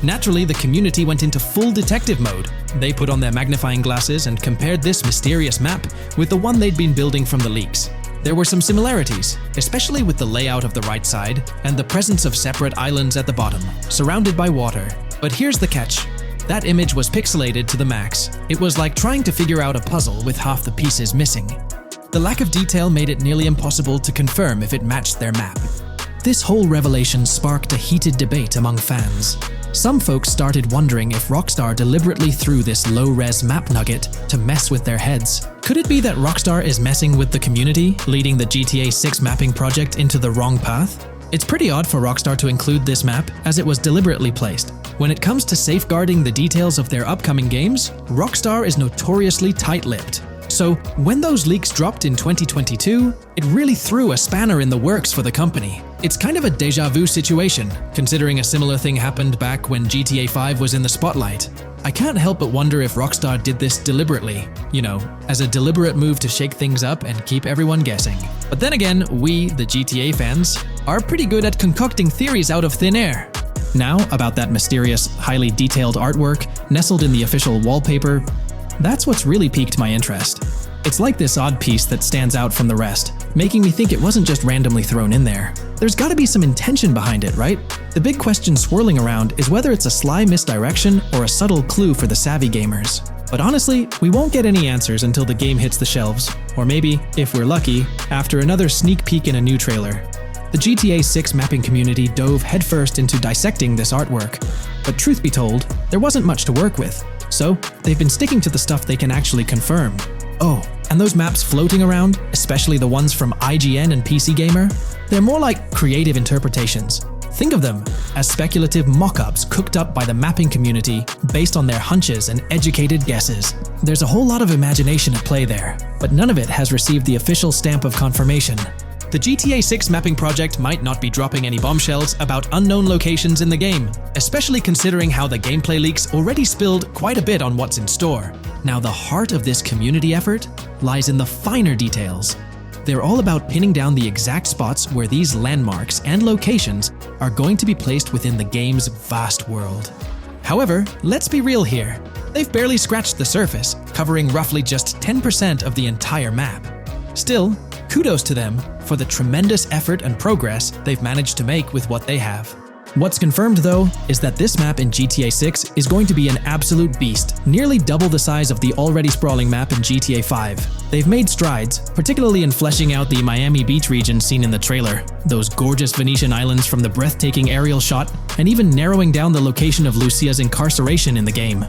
S1: Naturally, the community went into full detective mode. They put on their magnifying glasses and compared this mysterious map with the one they'd been building from the leaks. There were some similarities, especially with the layout of the right side and the presence of separate islands at the bottom, surrounded by water. But here's the catch. That image was pixelated to the max. It was like trying to figure out a puzzle with half the pieces missing. The lack of detail made it nearly impossible to confirm if it matched their map. This whole revelation sparked a heated debate among fans. Some folks started wondering if Rockstar deliberately threw this low-res map nugget to mess with their heads. Could it be that Rockstar is messing with the community, leading the GTA 6 mapping project into the wrong path? It's pretty odd for Rockstar to include this map, as it was deliberately placed. When it comes to safeguarding the details of their upcoming games, Rockstar is notoriously tight-lipped. So, when those leaks dropped in 2022, it really threw a spanner in the works for the company. It's kind of a déjà vu situation, considering a similar thing happened back when GTA 5 was in the spotlight. I can't help but wonder if Rockstar did this deliberately, as a deliberate move to shake things up and keep everyone guessing. But then again, we, the GTA fans, are pretty good at concocting theories out of thin air. Now, about that mysterious, highly detailed artwork nestled in the official wallpaper, that's what's really piqued my interest. It's like this odd piece that stands out from the rest, making me think it wasn't just randomly thrown in there. There's gotta be some intention behind it, right? The big question swirling around is whether it's a sly misdirection or a subtle clue for the savvy gamers. But honestly, we won't get any answers until the game hits the shelves, or maybe, if we're lucky, after another sneak peek in a new trailer. The GTA 6 mapping community dove headfirst into dissecting this artwork, but truth be told, there wasn't much to work with. So, they've been sticking to the stuff they can actually confirm. Oh, and those maps floating around, especially the ones from IGN and PC Gamer, they're more like creative interpretations. Think of them as speculative mock-ups cooked up by the mapping community based on their hunches and educated guesses. There's a whole lot of imagination at play there, but none of it has received the official stamp of confirmation. The GTA 6 mapping project might not be dropping any bombshells about unknown locations in the game, especially considering how the gameplay leaks already spilled quite a bit on what's in store. Now, the heart of this community effort lies in the finer details. They're all about pinning down the exact spots where these landmarks and locations are going to be placed within the game's vast world. However, let's be real here. They've barely scratched the surface, covering roughly just 10% of the entire map. Still, kudos to them for the tremendous effort and progress they've managed to make with what they have. What's confirmed though is that this map in GTA 6 is going to be an absolute beast, nearly double the size of the already sprawling map in GTA 5. They've made strides, particularly in fleshing out the Miami Beach region seen in the trailer, those gorgeous Venetian islands from the breathtaking aerial shot, and even narrowing down the location of Lucia's incarceration in the game.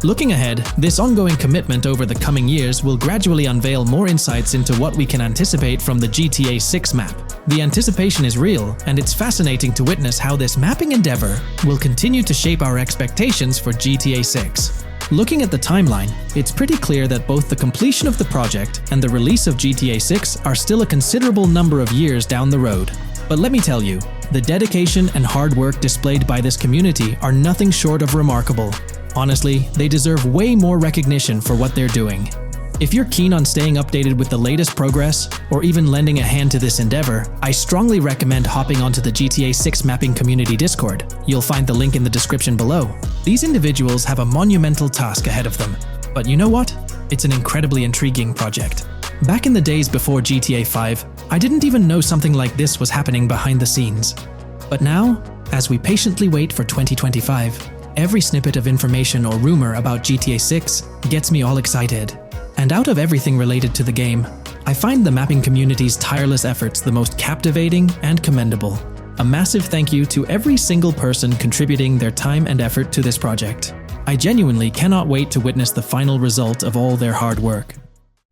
S1: Looking ahead, this ongoing commitment over the coming years will gradually unveil more insights into what we can anticipate from the GTA 6 map. The anticipation is real, and it's fascinating to witness how this mapping endeavor will continue to shape our expectations for GTA 6. Looking at the timeline, it's pretty clear that both the completion of the project and the release of GTA 6 are still a considerable number of years down the road. But let me tell you, the dedication and hard work displayed by this community are nothing short of remarkable. Honestly, they deserve way more recognition for what they're doing. If you're keen on staying updated with the latest progress, or even lending a hand to this endeavor, I strongly recommend hopping onto the GTA 6 mapping community Discord. You'll find the link in the description below. These individuals have a monumental task ahead of them. But you know what? It's an incredibly intriguing project. Back in the days before GTA 5, I didn't even know something like this was happening behind the scenes. But now, as we patiently wait for 2025, every snippet of information or rumor about GTA 6 gets me all excited. And out of everything related to the game, I find the mapping community's tireless efforts the most captivating and commendable. A massive thank you to every single person contributing their time and effort to this project. I genuinely cannot wait to witness the final result of all their hard work.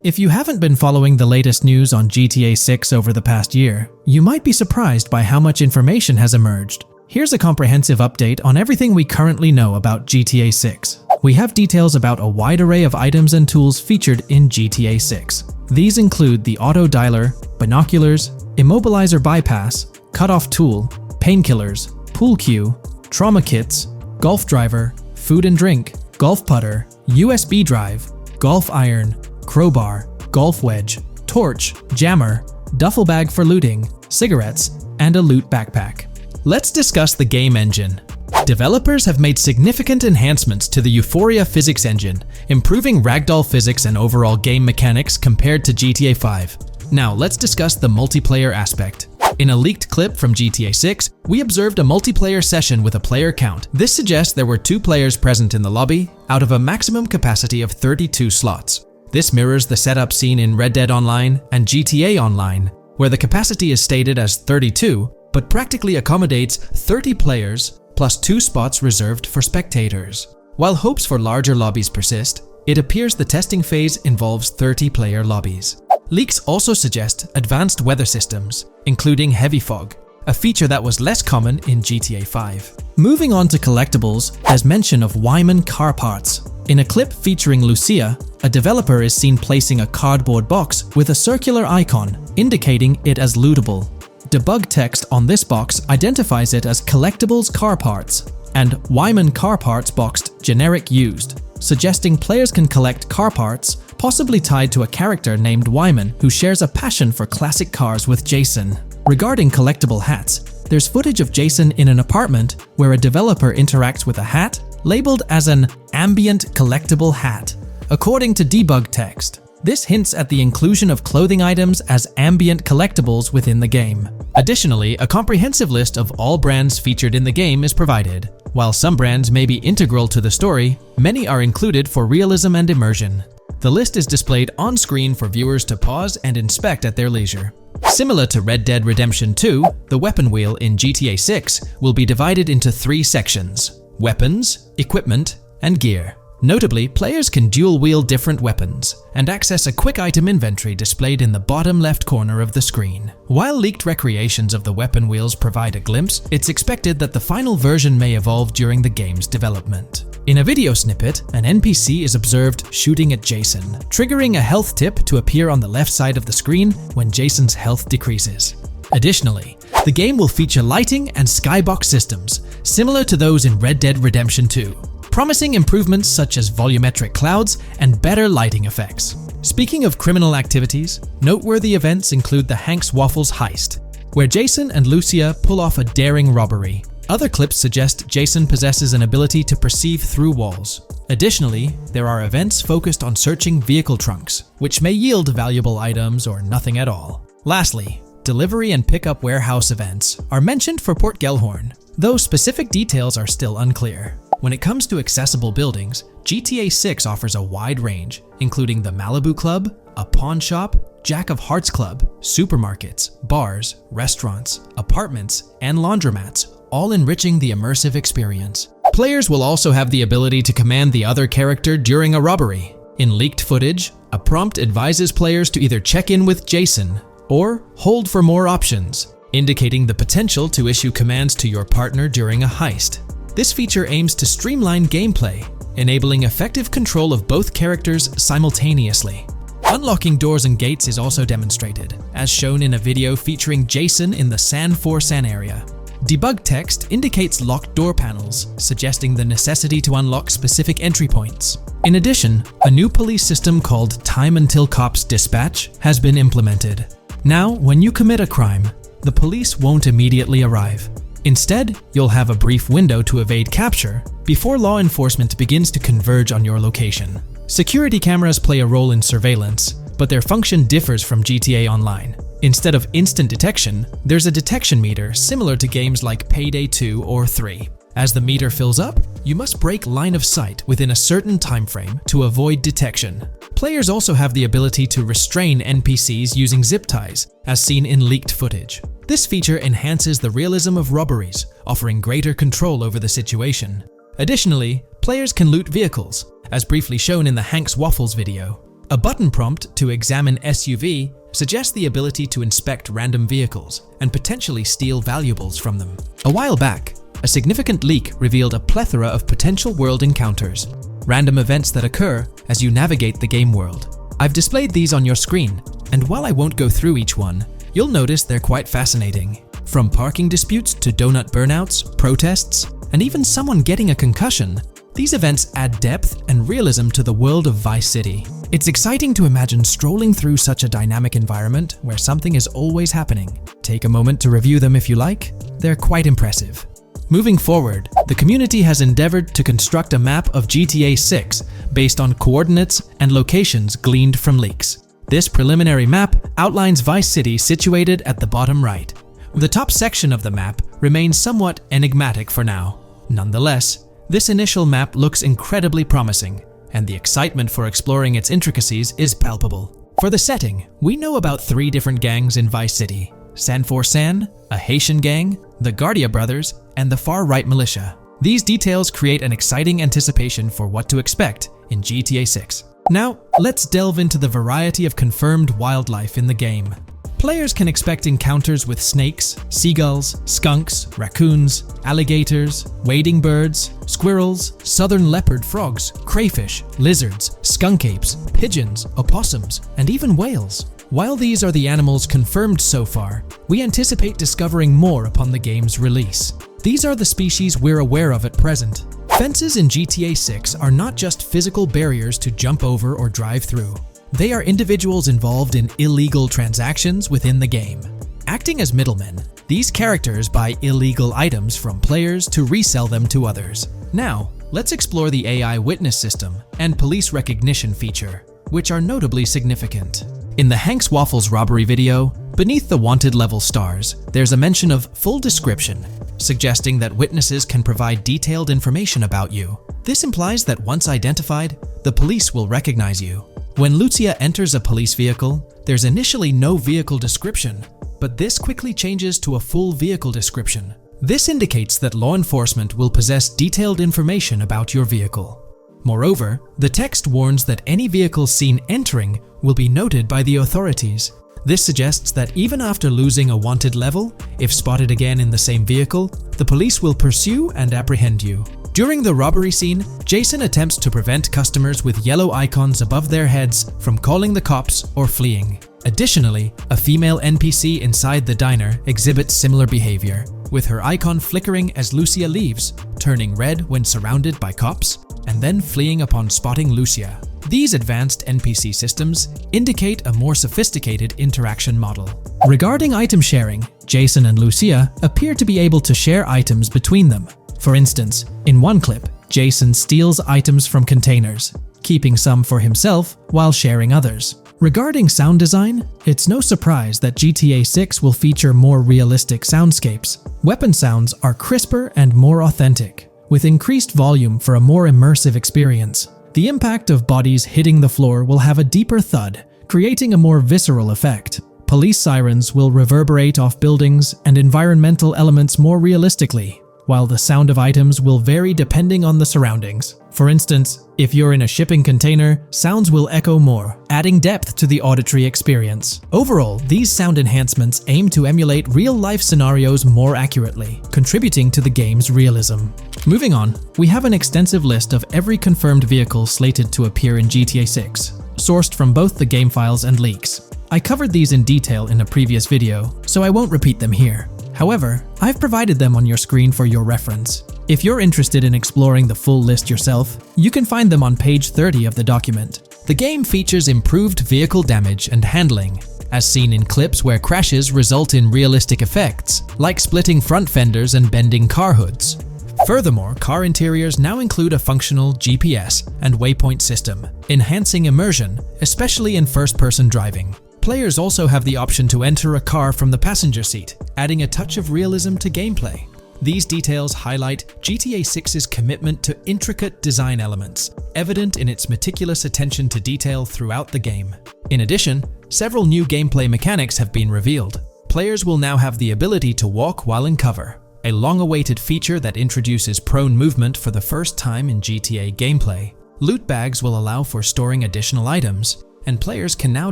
S1: If you haven't been following the latest news on GTA 6 over the past year, you might be surprised by how much information has emerged. Here's a comprehensive update on everything we currently know about GTA 6. We have details about a wide array of items and tools featured in GTA 6. These include the auto dialer, binoculars, immobilizer bypass, cutoff tool, painkillers, pool cue, trauma kits, golf driver, food and drink, golf putter, USB drive, golf iron, crowbar, golf wedge, torch, jammer, duffel bag for looting, cigarettes, and a loot backpack. Let's discuss the game engine. Developers have made significant enhancements to the Euphoria physics engine, improving ragdoll physics and overall game mechanics compared to GTA 5. Now let's discuss the multiplayer aspect. In a leaked clip from GTA 6, we observed a multiplayer session with a player count. This suggests there were 2 players present in the lobby, out of a maximum capacity of 32 slots. This mirrors the setup seen in Red Dead Online and GTA Online, where the capacity is stated as 32, but practically accommodates 30 players plus 2 spots reserved for spectators. While hopes for larger lobbies persist, it appears the testing phase involves 30-player lobbies. Leaks also suggest advanced weather systems, including heavy fog, a feature that was less common in GTA 5. Moving on to collectibles, there's mention of Wyman car parts. In a clip featuring Lucia, a developer is seen placing a cardboard box with a circular icon, indicating it as lootable. Debug text on this box identifies it as Collectibles Car Parts and Wyman Car Parts boxed Generic Used, suggesting players can collect car parts, possibly tied to a character named Wyman who shares a passion for classic cars with Jason. Regarding collectible hats, there's footage of Jason in an apartment where a developer interacts with a hat labeled as an ambient collectible hat. According to debug text, this hints at the inclusion of clothing items as ambient collectibles within the game. Additionally, a comprehensive list of all brands featured in the game is provided. While some brands may be integral to the story, many are included for realism and immersion. The list is displayed on screen for viewers to pause and inspect at their leisure. Similar to Red Dead Redemption 2, the weapon wheel in GTA 6 will be divided into 3 sections: weapons, equipment, and gear. Notably, players can dual-wield different weapons and access a quick item inventory displayed in the bottom left corner of the screen. While leaked recreations of the weapon wheels provide a glimpse, it's expected that the final version may evolve during the game's development. In a video snippet, an NPC is observed shooting at Jason, triggering a health tip to appear on the left side of the screen when Jason's health decreases. Additionally, the game will feature lighting and skybox systems, similar to those in Red Dead Redemption 2. Promising improvements such as volumetric clouds and better lighting effects. Speaking of criminal activities, noteworthy events include the Hank's Waffles heist, where Jason and Lucia pull off a daring robbery. Other clips suggest Jason possesses an ability to perceive through walls. Additionally, there are events focused on searching vehicle trunks, which may yield valuable items or nothing at all. Lastly, delivery and pickup warehouse events are mentioned for Port Gellhorn, though specific details are still unclear. When it comes to accessible buildings, GTA 6 offers a wide range, including the Malibu Club, a pawn shop, Jack of Hearts Club, supermarkets, bars, restaurants, apartments, and laundromats, all enriching the immersive experience. Players will also have the ability to command the other character during a robbery. In leaked footage, a prompt advises players to either check in with Jason or hold for more options, indicating the potential to issue commands to your partner during a heist. This feature aims to streamline gameplay, enabling effective control of both characters simultaneously. Unlocking doors and gates is also demonstrated, as shown in a video featuring Jason in the San Forsan area. Debug text indicates locked door panels, suggesting the necessity to unlock specific entry points. In addition, a new police system called Time Until Cops Dispatch has been implemented. Now, when you commit a crime, the police won't immediately arrive. Instead, you'll have a brief window to evade capture before law enforcement begins to converge on your location. Security cameras play a role in surveillance, but their function differs from GTA Online. Instead of instant detection, there's a detection meter similar to games like Payday 2 or 3. As the meter fills up, you must break line of sight within a certain time frame to avoid detection. Players also have the ability to restrain NPCs using zip ties, as seen in leaked footage. This feature enhances the realism of robberies, offering greater control over the situation. Additionally, players can loot vehicles, as briefly shown in the Hank's Waffles video. A button prompt to examine SUV suggests the ability to inspect random vehicles and potentially steal valuables from them. A while back, a significant leak revealed a plethora of potential world encounters, random events that occur as you navigate the game world. I've displayed these on your screen, and while I won't go through each one, you'll notice they're quite fascinating. From parking disputes to donut burnouts, protests, and even someone getting a concussion, these events add depth and realism to the world of Vice City. It's exciting to imagine strolling through such a dynamic environment where something is always happening. Take a moment to review them if you like. They're quite impressive. Moving forward, the community has endeavored to construct a map of GTA 6 based on coordinates and locations gleaned from leaks. This preliminary map outlines Vice City situated at the bottom right. The top section of the map remains somewhat enigmatic for now. Nonetheless, this initial map looks incredibly promising, and the excitement for exploring its intricacies is palpable. For the setting, we know about 3 different gangs in Vice City: San4San, a Haitian gang, the Guardia Brothers, and the far-right militia. These details create an exciting anticipation for what to expect in GTA 6. Now, let's delve into the variety of confirmed wildlife in the game. Players can expect encounters with snakes, seagulls, skunks, raccoons, alligators, wading birds, squirrels, southern leopard frogs, crayfish, lizards, skunk apes, pigeons, opossums, and even whales. While these are the animals confirmed so far, we anticipate discovering more upon the game's release. These are the species we're aware of at present. Fences in GTA 6 are not just physical barriers to jump over or drive through. They are individuals involved in illegal transactions within the game. Acting as middlemen, these characters buy illegal items from players to resell them to others. Now, let's explore the AI witness system and police recognition feature, which are notably significant. In the Hank's Waffles robbery video, beneath the wanted level stars, there's a mention of full description, suggesting that witnesses can provide detailed information about you. This implies that once identified, the police will recognize you. When Lucia enters a police vehicle, there's initially no vehicle description, but this quickly changes to a full vehicle description. This indicates that law enforcement will possess detailed information about your vehicle. Moreover, the text warns that any vehicle seen entering will be noted by the authorities. This suggests that even after losing a wanted level, if spotted again in the same vehicle, the police will pursue and apprehend you. During the robbery scene, Jason attempts to prevent customers with yellow icons above their heads from calling the cops or fleeing. Additionally, a female NPC inside the diner exhibits similar behavior, with her icon flickering as Lucia leaves, turning red when surrounded by cops, and then fleeing upon spotting Lucia. These advanced NPC systems indicate a more sophisticated interaction model. Regarding item sharing, Jason and Lucia appear to be able to share items between them. For instance, in one clip, Jason steals items from containers, keeping some for himself while sharing others. Regarding sound design, it's no surprise that GTA 6 will feature more realistic soundscapes. Weapon sounds are crisper and more authentic, with increased volume for a more immersive experience. The impact of bodies hitting the floor will have a deeper thud, creating a more visceral effect. Police sirens will reverberate off buildings and environmental elements more realistically, while the sound of items will vary depending on the surroundings. For instance, if you're in a shipping container, sounds will echo more, adding depth to the auditory experience. Overall, these sound enhancements aim to emulate real-life scenarios more accurately, contributing to the game's realism. Moving on, we have an extensive list of every confirmed vehicle slated to appear in GTA 6, sourced from both the game files and leaks. I covered these in detail in a previous video, so I won't repeat them here. However, I've provided them on your screen for your reference. If you're interested in exploring the full list yourself, you can find them on page 30 of the document. The game features improved vehicle damage and handling, as seen in clips where crashes result in realistic effects, like splitting front fenders and bending car hoods. Furthermore, car interiors now include a functional GPS and waypoint system, enhancing immersion, especially in first-person driving. Players also have the option to enter a car from the passenger seat, adding a touch of realism to gameplay. These details highlight GTA 6's commitment to intricate design elements, evident in its meticulous attention to detail throughout the game. In addition, several new gameplay mechanics have been revealed. Players will now have the ability to walk while in cover, a long-awaited feature that introduces prone movement for the first time in GTA gameplay. Loot bags will allow for storing additional items, and players can now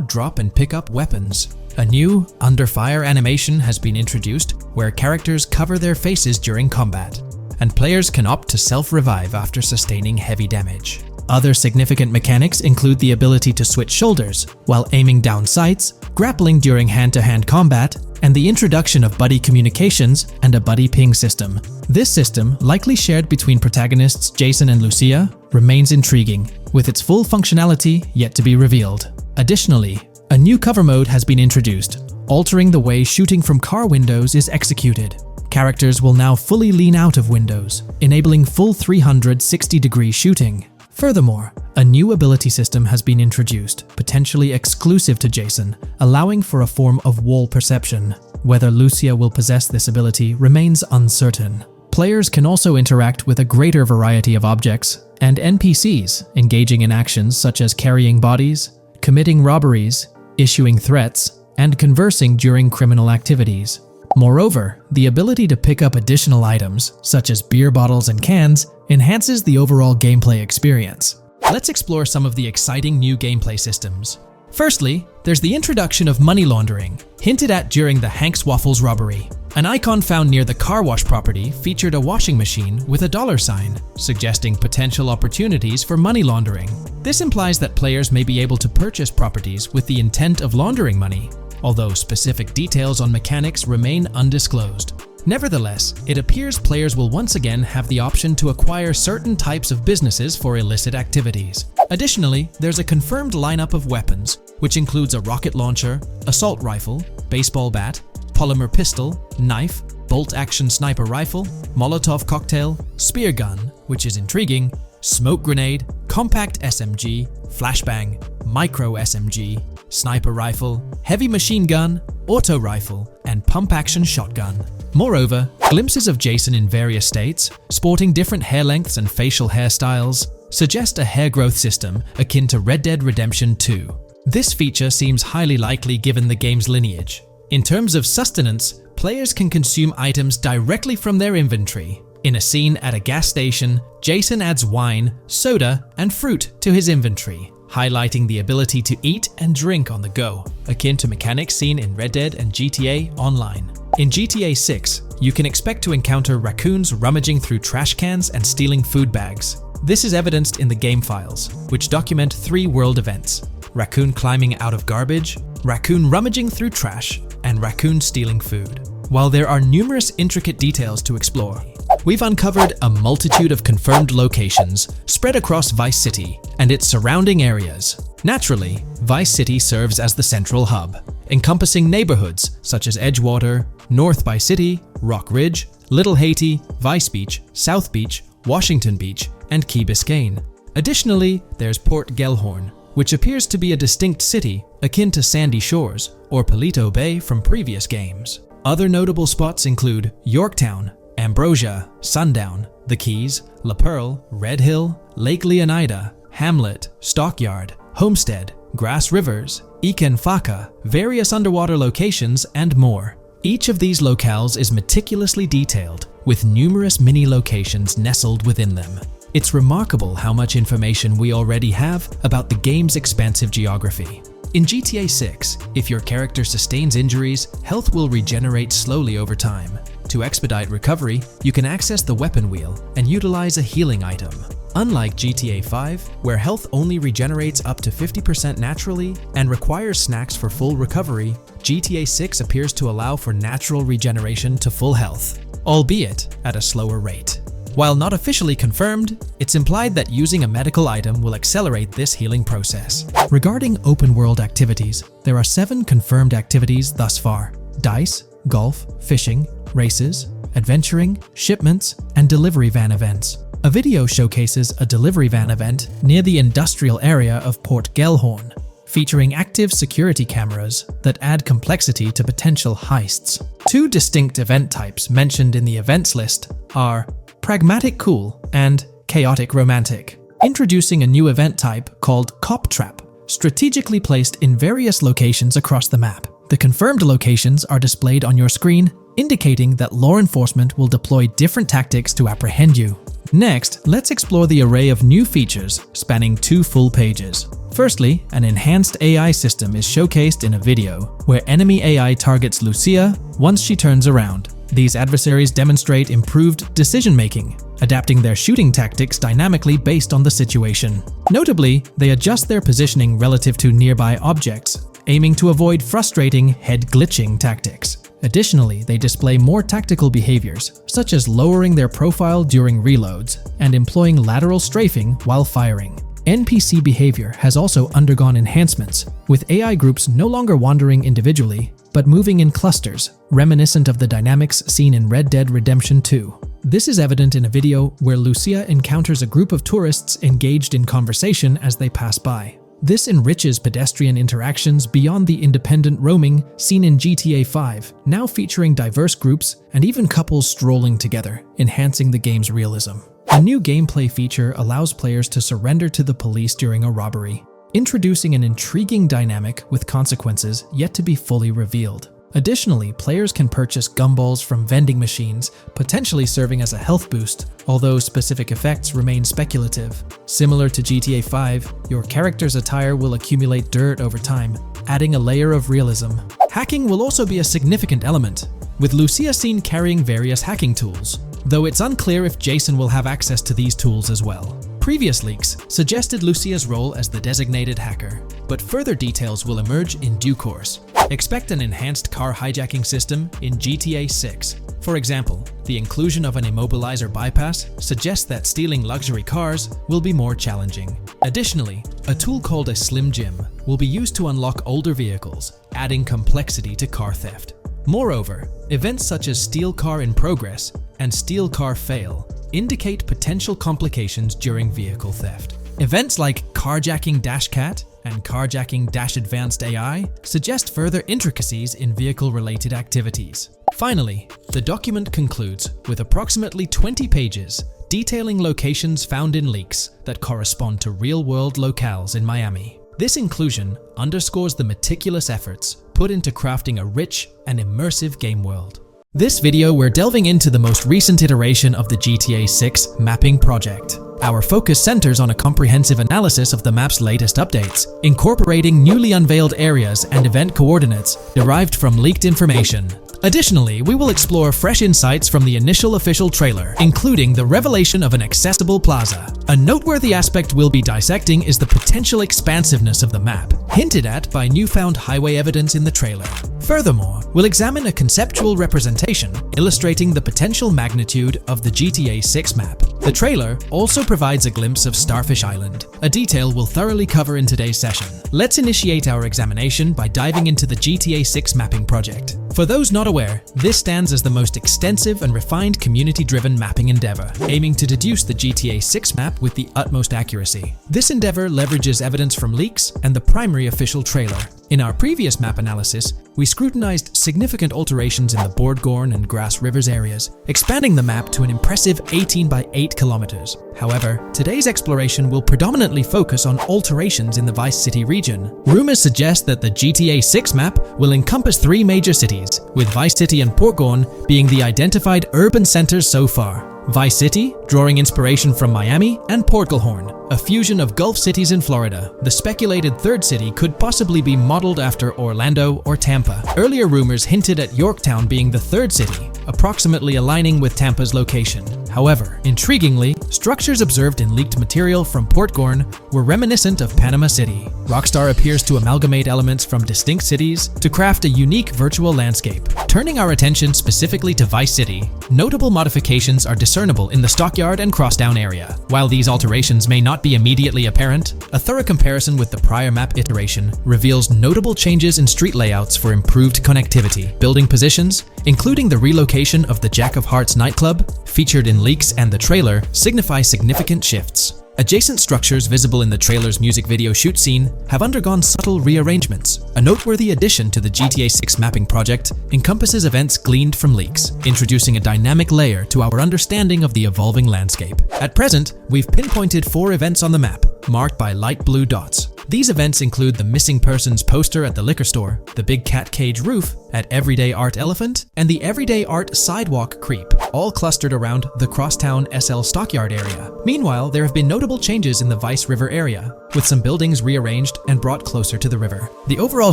S1: drop and pick up weapons. A new under fire animation has been introduced where characters cover their faces during combat, and players can opt to self-revive after sustaining heavy damage. Other significant mechanics include the ability to switch shoulders while aiming down sights, grappling during hand-to-hand combat, and the introduction of buddy communications and a buddy ping system. This system, likely shared between protagonists Jason and Lucia, remains intriguing, with its full functionality yet to be revealed. Additionally, a new cover mode has been introduced, altering the way shooting from car windows is executed. Characters will now fully lean out of windows, enabling full 360-degree shooting. Furthermore, a new ability system has been introduced, potentially exclusive to Jason, allowing for a form of wall perception. Whether Lucia will possess this ability remains uncertain. Players can also interact with a greater variety of objects and NPCs, engaging in actions such as carrying bodies, committing robberies, issuing threats, and conversing during criminal activities. Moreover, the ability to pick up additional items, such as beer bottles and cans, enhances the overall gameplay experience. Let's explore some of the exciting new gameplay systems. Firstly, there's the introduction of money laundering, hinted at during the Hank's Waffles robbery. An icon found near the car wash property featured a washing machine with a dollar sign, suggesting potential opportunities for money laundering. This implies that players may be able to purchase properties with the intent of laundering money, although specific details on mechanics remain undisclosed. Nevertheless, it appears players will once again have the option to acquire certain types of businesses for illicit activities. Additionally, there's a confirmed lineup of weapons, which includes a rocket launcher, assault rifle, baseball bat, polymer pistol, knife, bolt-action sniper rifle, Molotov cocktail, spear gun, which is intriguing, smoke grenade, compact SMG, flashbang, micro SMG, sniper rifle, heavy machine gun, auto rifle, and pump-action shotgun. Moreover, glimpses of Jason in various states, sporting different hair lengths and facial hairstyles, suggest a hair growth system akin to Red Dead Redemption 2. This feature seems highly likely given the game's lineage. In terms of sustenance, players can consume items directly from their inventory. In a scene at a gas station, Jason adds wine, soda, and fruit to his inventory, highlighting the ability to eat and drink on the go, akin to mechanics seen in Red Dead and GTA Online. In GTA 6, you can expect to encounter raccoons rummaging through trash cans and stealing food bags. This is evidenced in the game files, which document 3 world events: raccoon climbing out of garbage, raccoon rummaging through trash, and raccoon stealing food. While there are numerous intricate details to explore, we've uncovered a multitude of confirmed locations spread across Vice City and its surrounding areas. Naturally, Vice City serves as the central hub, encompassing neighborhoods such as Edgewater, North Vice City, Rock Ridge, Little Haiti, Vice Beach, South Beach, Washington Beach, and Key Biscayne. Additionally, there's Port Gellhorn, which appears to be a distinct city akin to Sandy Shores or Paleto Bay from previous games. Other notable spots include Yorktown, Ambrosia, Sundown, The Keys, La Pearl, Red Hill, Lake Leonida, Hamlet, Stockyard, Homestead, Grass Rivers, Ikenfaka, various underwater locations, and more. Each of these locales is meticulously detailed, with numerous mini-locations nestled within them. It's remarkable how much information we already have about the game's expansive geography. In GTA 6, if your character sustains injuries, health will regenerate slowly over time. To expedite recovery, you can access the weapon wheel and utilize a healing item. Unlike GTA 5, where health only regenerates up to 50% naturally and requires snacks for full recovery, GTA 6 appears to allow for natural regeneration to full health, albeit at a slower rate. While not officially confirmed, it's implied that using a medical item will accelerate this healing process. Regarding open-world activities, there are 7 confirmed activities thus far: dice, golf, fishing, races, adventuring, shipments, and delivery van events. A video showcases a delivery van event near the industrial area of Port Gellhorn, featuring active security cameras that add complexity to potential heists. 2 distinct event types mentioned in the events list are Pragmatic Cool and Chaotic Romantic, introducing a new event type called Cop Trap, strategically placed in various locations across the map. The confirmed locations are displayed on your screen, indicating that law enforcement will deploy different tactics to apprehend you. Next, let's explore the array of new features spanning 2 full pages. Firstly, an enhanced AI system is showcased in a video, where enemy AI targets Lucia once she turns around. These adversaries demonstrate improved decision-making, adapting their shooting tactics dynamically based on the situation. Notably, they adjust their positioning relative to nearby objects, aiming to avoid frustrating head-glitching tactics. Additionally, they display more tactical behaviors, such as lowering their profile during reloads and employing lateral strafing while firing. NPC behavior has also undergone enhancements, with AI groups no longer wandering individually, but moving in clusters, reminiscent of the dynamics seen in Red Dead Redemption 2. This is evident in a video where Lucia encounters a group of tourists engaged in conversation as they pass by. This enriches pedestrian interactions beyond the independent roaming seen in GTA 5, now featuring diverse groups and even couples strolling together, enhancing the game's realism. A new gameplay feature allows players to surrender to the police during a robbery. introducing an intriguing dynamic with consequences yet to be fully revealed. Additionally, players can purchase gumballs from vending machines, potentially serving as a health boost, although specific effects remain speculative. Similar to GTA 5, your character's attire will accumulate dirt over time, adding a layer of realism. Hacking will also be a significant element, with Lucia seen carrying various hacking tools, though it's unclear if Jason will have access to these tools as well. Previous leaks suggested Lucia's role as the designated hacker, but further details will emerge in due course. Expect an enhanced car hijacking system in GTA 6. For example, the inclusion of an immobilizer bypass suggests that stealing luxury cars will be more challenging. Additionally, a tool called a Slim Jim will be used to unlock older vehicles, adding complexity to car theft. Moreover, events such as Steal Car in Progress and Steal Car Fail indicate potential complications during vehicle theft. Events like Carjacking Cat and Carjacking Advanced AI suggest further intricacies in vehicle-related activities. Finally, the document concludes with approximately 20 pages detailing locations found in leaks that correspond to real-world locales in Miami. This inclusion underscores the meticulous efforts put into crafting a rich and immersive game world. This video, we're delving into the most recent iteration of the GTA 6 mapping project. Our focus centers on a comprehensive analysis of the map's latest updates, incorporating newly unveiled areas and event coordinates derived from leaked information. Additionally, we will explore fresh insights from the initial official trailer, including the revelation of an accessible plaza. A noteworthy aspect we'll be dissecting is the potential expansiveness of the map, hinted at by newfound highway evidence in the trailer. Furthermore, we'll examine a conceptual representation illustrating the potential magnitude of the GTA 6 map. The trailer also provides a glimpse of Starfish Island, a detail we'll thoroughly cover in today's session. Let's initiate our examination by diving into the GTA 6 mapping project. For those not aware, this stands as the most extensive and refined community-driven mapping endeavor, aiming to deduce the GTA 6 map with the utmost accuracy. This endeavor leverages evidence from leaks and the primary official trailer. In our previous map analysis, we scrutinized significant alterations in the Bordgorn and Grass Rivers areas, expanding the map to an impressive 18 by 8 kilometers. However, today's exploration will predominantly focus on alterations in the Vice City region. Rumors suggest that the GTA 6 map will encompass 3 major cities, with Vice City and Portgorn being the identified urban centers so far. Vice City, drawing inspiration from Miami, and Portgorn, a fusion of Gulf cities in Florida. The speculated third city could possibly be modeled after Orlando or Tampa. Earlier rumors hinted at Yorktown being the third city, approximately aligning with Tampa's location. However, intriguingly, structures observed in leaked material from Portgorn were reminiscent of Panama City. Rockstar appears to amalgamate elements from distinct cities to craft a unique virtual landscape. Turning our attention specifically to Vice City, notable modifications are discernible in the Stockyard and Crosstown area. While these alterations may not be immediately apparent, a thorough comparison with the prior map iteration reveals notable changes in street layouts for improved connectivity. Building positions, including the relocation of the Jack of Hearts nightclub, featured in leaks and the trailer, signify significant shifts. Adjacent structures visible in the trailer's music video shoot scene have undergone subtle rearrangements. A noteworthy addition to the GTA 6 mapping project encompasses events gleaned from leaks, introducing a dynamic layer to our understanding of the evolving landscape. At present, we've pinpointed 4 events on the map, marked by light blue dots. These events include the missing persons poster at the liquor store, the Big Cat Cage roof at Everyday Art Elephant, and the Everyday Art Sidewalk Creep, all clustered around the Crosstown SL Stockyard area. Meanwhile, there have been notable changes in the Vice River area, with some buildings rearranged and brought closer to the river. The overall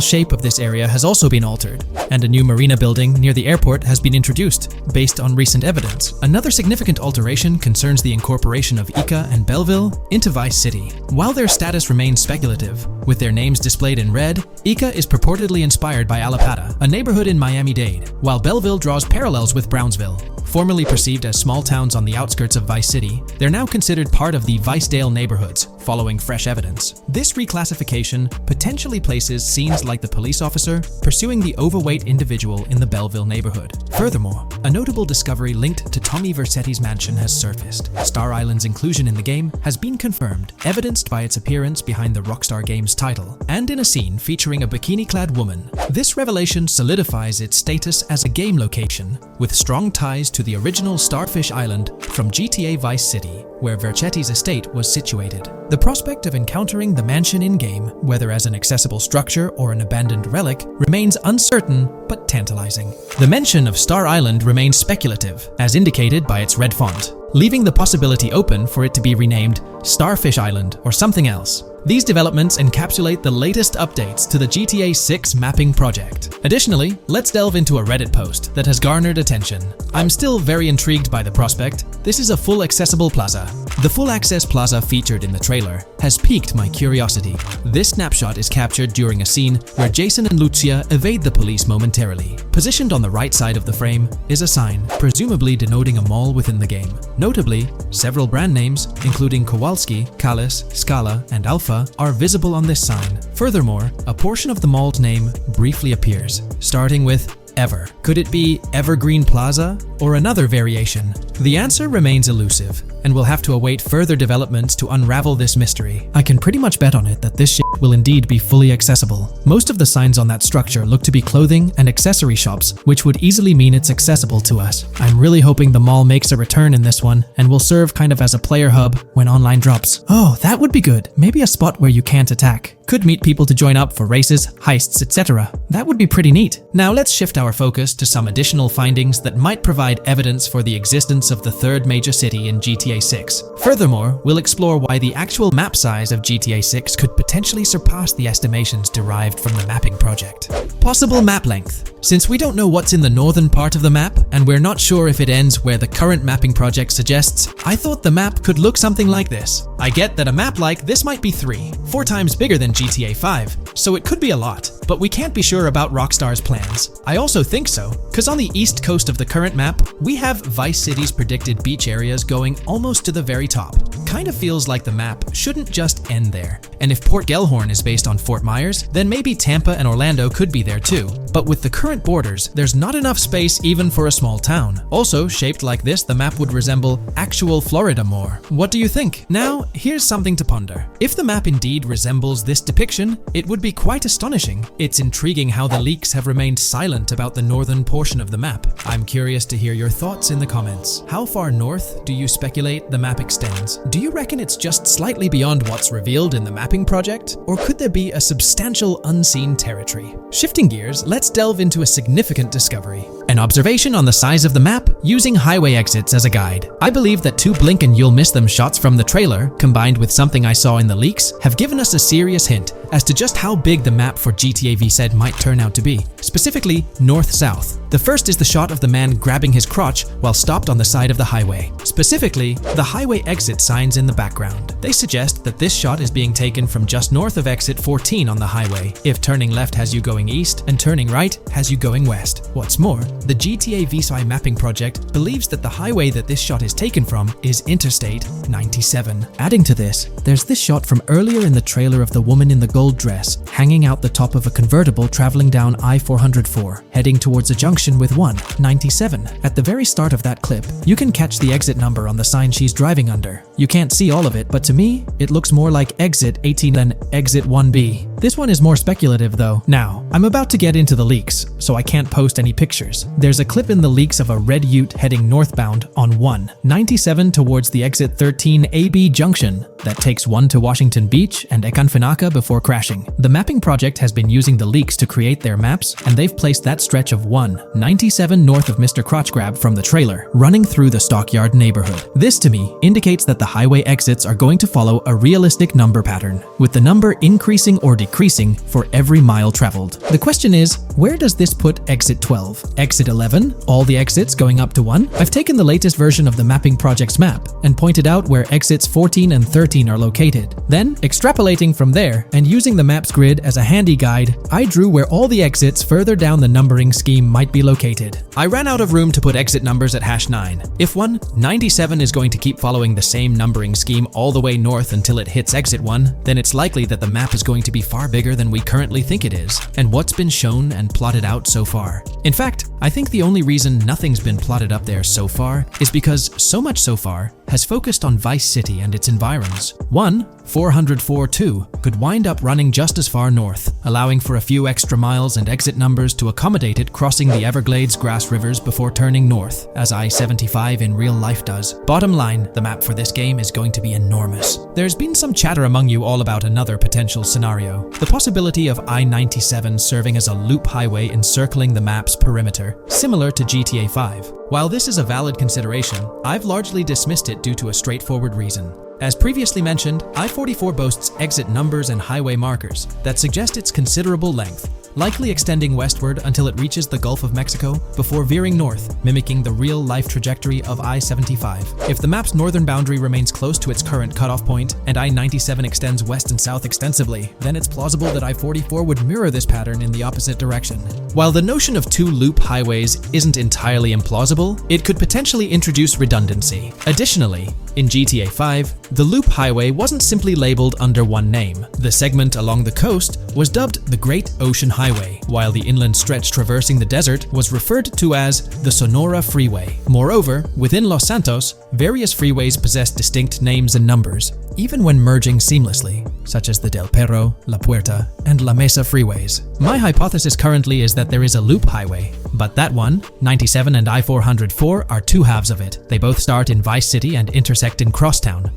S1: shape of this area has also been altered, and a new marina building near the airport has been introduced, based on recent evidence. Another significant alteration concerns the incorporation of Ica and Belleville into Vice City. While their status remains speculative, with their names displayed in red, Ica is purportedly inspired by Allapattah, a neighborhood in Miami-Dade, while Belleville draws parallels with Brownsville. Formerly perceived as small towns on the outskirts of Vice City, they're now considered part of the Vicedale neighborhoods, following fresh evidence. This reclassification potentially places scenes like the police officer pursuing the overweight individual in the Belleville neighborhood. Furthermore, a notable discovery linked to Tommy Vercetti's mansion has surfaced. Star Island's inclusion in the game has been confirmed, evidenced by its appearance behind the Rockstar Games title, and in a scene featuring a bikini-clad woman. This revelation solidifies its status as a game location, with strong ties to the original Starfish Island from GTA Vice City. where Vercetti's estate was situated. The prospect of encountering the mansion in-game, whether as an accessible structure or an abandoned relic, remains uncertain but tantalizing. The mention of Star Island remains speculative, as indicated by its red font, leaving the possibility open for it to be renamed Starfish Island or something else. These developments encapsulate the latest updates to the GTA 6 mapping project. Additionally, let's delve into a Reddit post that has garnered attention. I'm still very intrigued by the prospect. This is a full accessible plaza. The full access plaza featured in the trailer has piqued my curiosity. This snapshot is captured during a scene where Jason and Lucia evade the police momentarily. Positioned on the right side of the frame is a sign, presumably denoting a mall within the game. Notably, several brand names, including Kowalski, Callis, Scala, and Alpha, are visible on this sign. Furthermore, a portion of the mall's name briefly appears, starting with Ever. Could it be Evergreen Plaza or another variation? The answer remains elusive, and we'll have to await further developments to unravel this mystery. I can pretty much bet on it that this shit will indeed be fully accessible. Most of the signs on that structure look to be clothing and accessory shops, which would easily mean it's accessible to us. I'm really hoping the mall makes a return in this one and will serve kind of as a player hub when online drops. Oh, that would be good. Maybe a spot where you can't attack. Could meet people to join up for races, heists, etc. That would be pretty neat. Now let's shift our focus to some additional findings that might provide evidence for the existence of the third major city in GTA 6. Furthermore, we'll explore why the actual map size of GTA 6 could potentially surpass the estimations derived from the mapping project. Possible map length. Since we don't know what's in the northern part of the map, and we're not sure if it ends where the current mapping project suggests, I thought the map could look something like this. I get that a map like this might be 4 times bigger than GTA 5, so it could be a lot, but we can't be sure about Rockstar's plans. I also think so, because on the east coast of the current map, we have Vice City's predicted beach areas going almost to the very top. Kind of feels like the map shouldn't just end there. And if Port Gellhorn is based on Fort Myers, then maybe Tampa and Orlando could be there too. But with the current borders, there's not enough space even for a small town. Also, shaped like this, the map would resemble actual Florida more. What do you think? Now, here's something to ponder. If the map indeed resembles this depiction, it would be quite astonishing. It's intriguing how the leaks have remained silent about the northern portion of the map. I'm curious to hear your thoughts in the comments. How far north do you speculate the map extends? Do you reckon it's just slightly beyond what's revealed in the mapping project? Or could there be a substantial unseen territory? Shifting gears, let's delve into a significant discovery. An observation on the size of the map using highway exits as a guide. I believe that 2 blink and you'll miss them shots from the trailer, combined with something I saw in the leaks, have given us a serious hint as to just how big the map for GTA VZ might turn out to be. Specifically, north-south. The first is the shot of the man grabbing his crotch while stopped on the side of the highway. Specifically, the highway exit signs in the background. They suggest that this shot is being taken from just north of exit 14 on the highway, if turning left has you going east and turning right has you going west. What's more, the GTA VSI mapping project believes that the highway that this shot is taken from is Interstate 97. Adding to this, there's this shot from earlier in the trailer of the woman in the gold dress hanging out the top of a convertible traveling down I-404, heading towards a junction with 197. At the very start of that clip, you can catch the exit number on the sign she's driving under. You can't see all of it, but to me, it looks more like exit 18 than exit 1B. This one is more speculative though. Now, I'm about to get into the leaks, so I can't post any pictures. There's a clip in the leaks of a red ute heading northbound on 197 towards the exit 13 AB junction that takes 1 to Washington Beach and Ekanfinaka before crashing. The mapping project has been using the leaks to create their maps, and they've placed that stretch of 197 north of Mr. Crotch Grab from the trailer, running through the Stockyard neighborhood. This to me indicates that the highway exits are going to follow a realistic number pattern, with the number increasing or decreasing for every mile traveled. The question is, where does this put exit 12? Exit 11? All the exits going up to 1? I've taken the latest version of the mapping project's map and pointed out where exits 14 and 13 are located. Then, extrapolating from there and using the map's grid as a handy guide, I drew where all the exits further down the numbering scheme might be located. I ran out of room to put exit numbers at #9. If 197 is going to keep following the same numbering scheme all the way north until it hits exit 1, then it's likely that the map is going to be far far bigger than we currently think it is, and what's been shown and plotted out so far. In fact, I think the only reason nothing's been plotted up there so far is because so much so far has focused on Vice City and its environs. 404.2 could wind up running just as far north, allowing for a few extra miles and exit numbers to accommodate it crossing the Everglades grass rivers before turning north, as I-75 in real life does. Bottom line, the map for this game is going to be enormous. There's been some chatter among you all about another potential scenario, the possibility of I-97 serving as a loop highway encircling the map's perimeter, similar to GTA 5. While this is a valid consideration, I've largely dismissed it due to a straightforward reason. As previously mentioned, I-44 boasts exit numbers and highway markers that suggest its considerable length, likely extending westward until it reaches the Gulf of Mexico before veering north, mimicking the real-life trajectory of I-75. If the map's northern boundary remains close to its current cutoff point and I-97 extends west and south extensively, then it's plausible that I-44 would mirror this pattern in the opposite direction. While the notion of two loop highways isn't entirely implausible, it could potentially introduce redundancy. Additionally, in GTA 5, the loop highway wasn't simply labeled under one name. The segment along the coast was dubbed the Great Ocean Highway, while the inland stretch traversing the desert was referred to as the Sonora Freeway. Moreover, within Los Santos, various freeways possess distinct names and numbers, even when merging seamlessly, such as the Del Perro, La Puerta, and La Mesa freeways. My hypothesis currently is that there is a loop highway, but that one, 97 and I-404, are two halves of it. They both start in Vice City and intersect in Crosstown.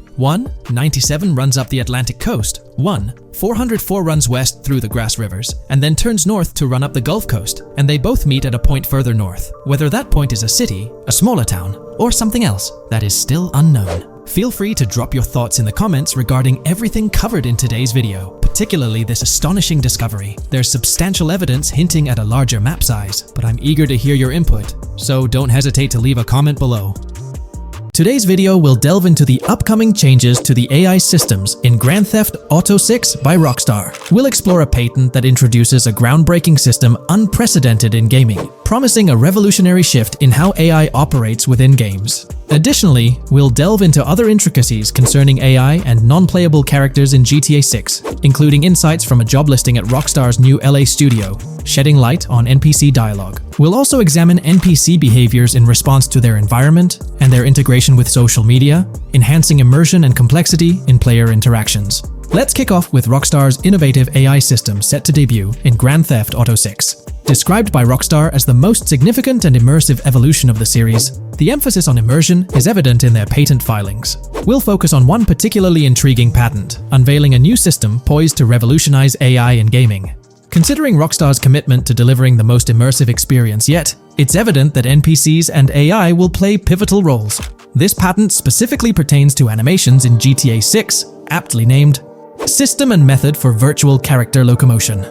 S1: 97 runs up the Atlantic coast. 404 runs west through the grass rivers, and then turns north to run up the Gulf Coast, and they both meet at a point further north. Whether that point is a city, a smaller town, or something else, that is still unknown. Feel free to drop your thoughts in the comments regarding everything covered in today's video, particularly this astonishing discovery. There's substantial evidence hinting at a larger map size, but I'm eager to hear your input, so don't hesitate to leave a comment below. Today's video will delve into the upcoming changes to the AI systems in Grand Theft Auto 6 by Rockstar. We'll explore a patent that introduces a groundbreaking system unprecedented in gaming, promising a revolutionary shift in how AI operates within games. Additionally, we'll delve into other intricacies concerning AI and non-playable characters in GTA 6, including insights from a job listing at Rockstar's new LA studio, shedding light on NPC dialogue. We'll also examine NPC behaviors in response to their environment and their integration with social media, enhancing immersion and complexity in player interactions. Let's kick off with Rockstar's innovative AI system set to debut in Grand Theft Auto 6. Described by Rockstar as the most significant and immersive evolution of the series, the emphasis on immersion is evident in their patent filings. We'll focus on one particularly intriguing patent, unveiling a new system poised to revolutionize AI in gaming. Considering Rockstar's commitment to delivering the most immersive experience yet, it's evident that NPCs and AI will play pivotal roles. This patent specifically pertains to animations in GTA 6, aptly named System and Method for Virtual Character Locomotion.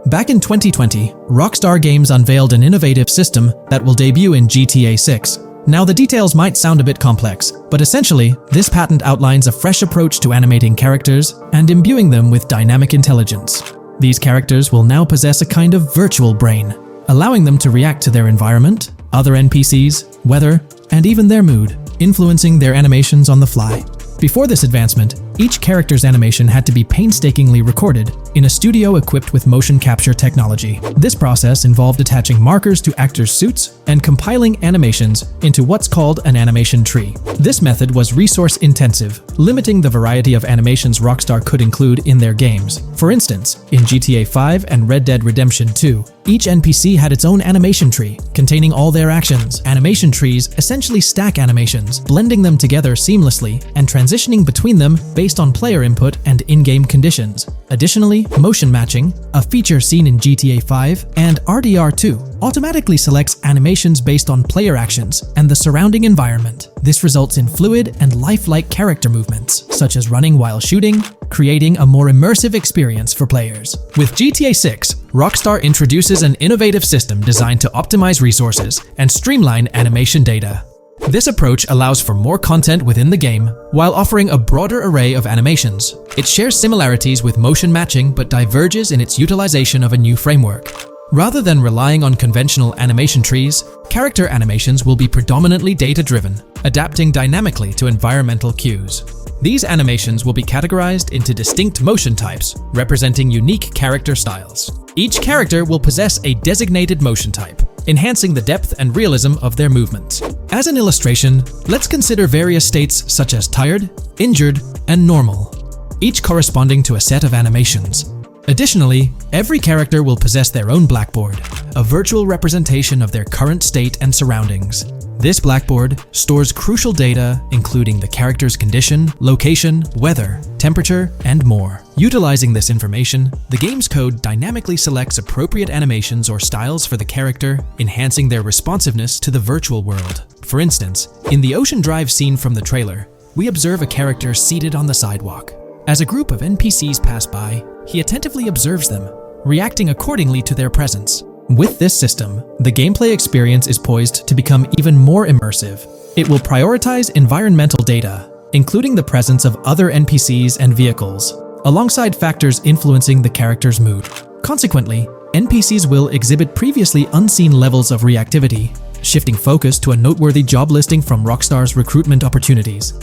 S1: Back in 2020, Rockstar Games unveiled an innovative system that will debut in GTA 6. Now, the details might sound a bit complex, but essentially, this patent outlines a fresh approach to animating characters and imbuing them with dynamic intelligence. These characters will now possess a kind of virtual brain, allowing them to react to their environment, other NPCs, weather, and even their mood, influencing their animations on the fly. Before this advancement, each character's animation had to be painstakingly recorded in a studio equipped with motion capture technology. This process involved attaching markers to actors' suits and compiling animations into what's called an animation tree. This method was resource-intensive, limiting the variety of animations Rockstar could include in their games. For instance, in GTA 5 and Red Dead Redemption 2, each NPC had its own animation tree, containing all their actions. Animation trees essentially stack animations, blending them together seamlessly and transitioning between them based on player input and in-game conditions. Additionally, motion matching, a feature seen in GTA 5 and RDR2, automatically selects animations based on player actions and the surrounding environment. This results in fluid and lifelike character movements, such as running while shooting, creating a more immersive experience for players. With GTA 6, Rockstar introduces an innovative system designed to optimize resources and streamline animation data. This approach allows for more content within the game while offering a broader array of animations. It shares similarities with motion matching but diverges in its utilization of a new framework. Rather than relying on conventional animation trees, character animations will be predominantly data-driven, adapting dynamically to environmental cues. These animations will be categorized into distinct motion types, representing unique character styles. Each character will possess a designated motion type, enhancing the depth and realism of their movements. As an illustration, let's consider various states such as tired, injured, and normal, each corresponding to a set of animations. Additionally, every character will possess their own blackboard, a virtual representation of their current state and surroundings. This blackboard stores crucial data including the character's condition, location, weather, temperature, and more. Utilizing this information, the game's code dynamically selects appropriate animations or styles for the character, enhancing their responsiveness to the virtual world. For instance, in the Ocean Drive scene from the trailer, we observe a character seated on the sidewalk. As a group of NPCs pass by, he attentively observes them, reacting accordingly to their presence. With this system, the gameplay experience is poised to become even more immersive. It will prioritize environmental data, including the presence of other NPCs and vehicles, alongside factors influencing the character's mood. Consequently, NPCs will exhibit previously unseen levels of reactivity, shifting focus to a noteworthy job listing from Rockstar's recruitment opportunities.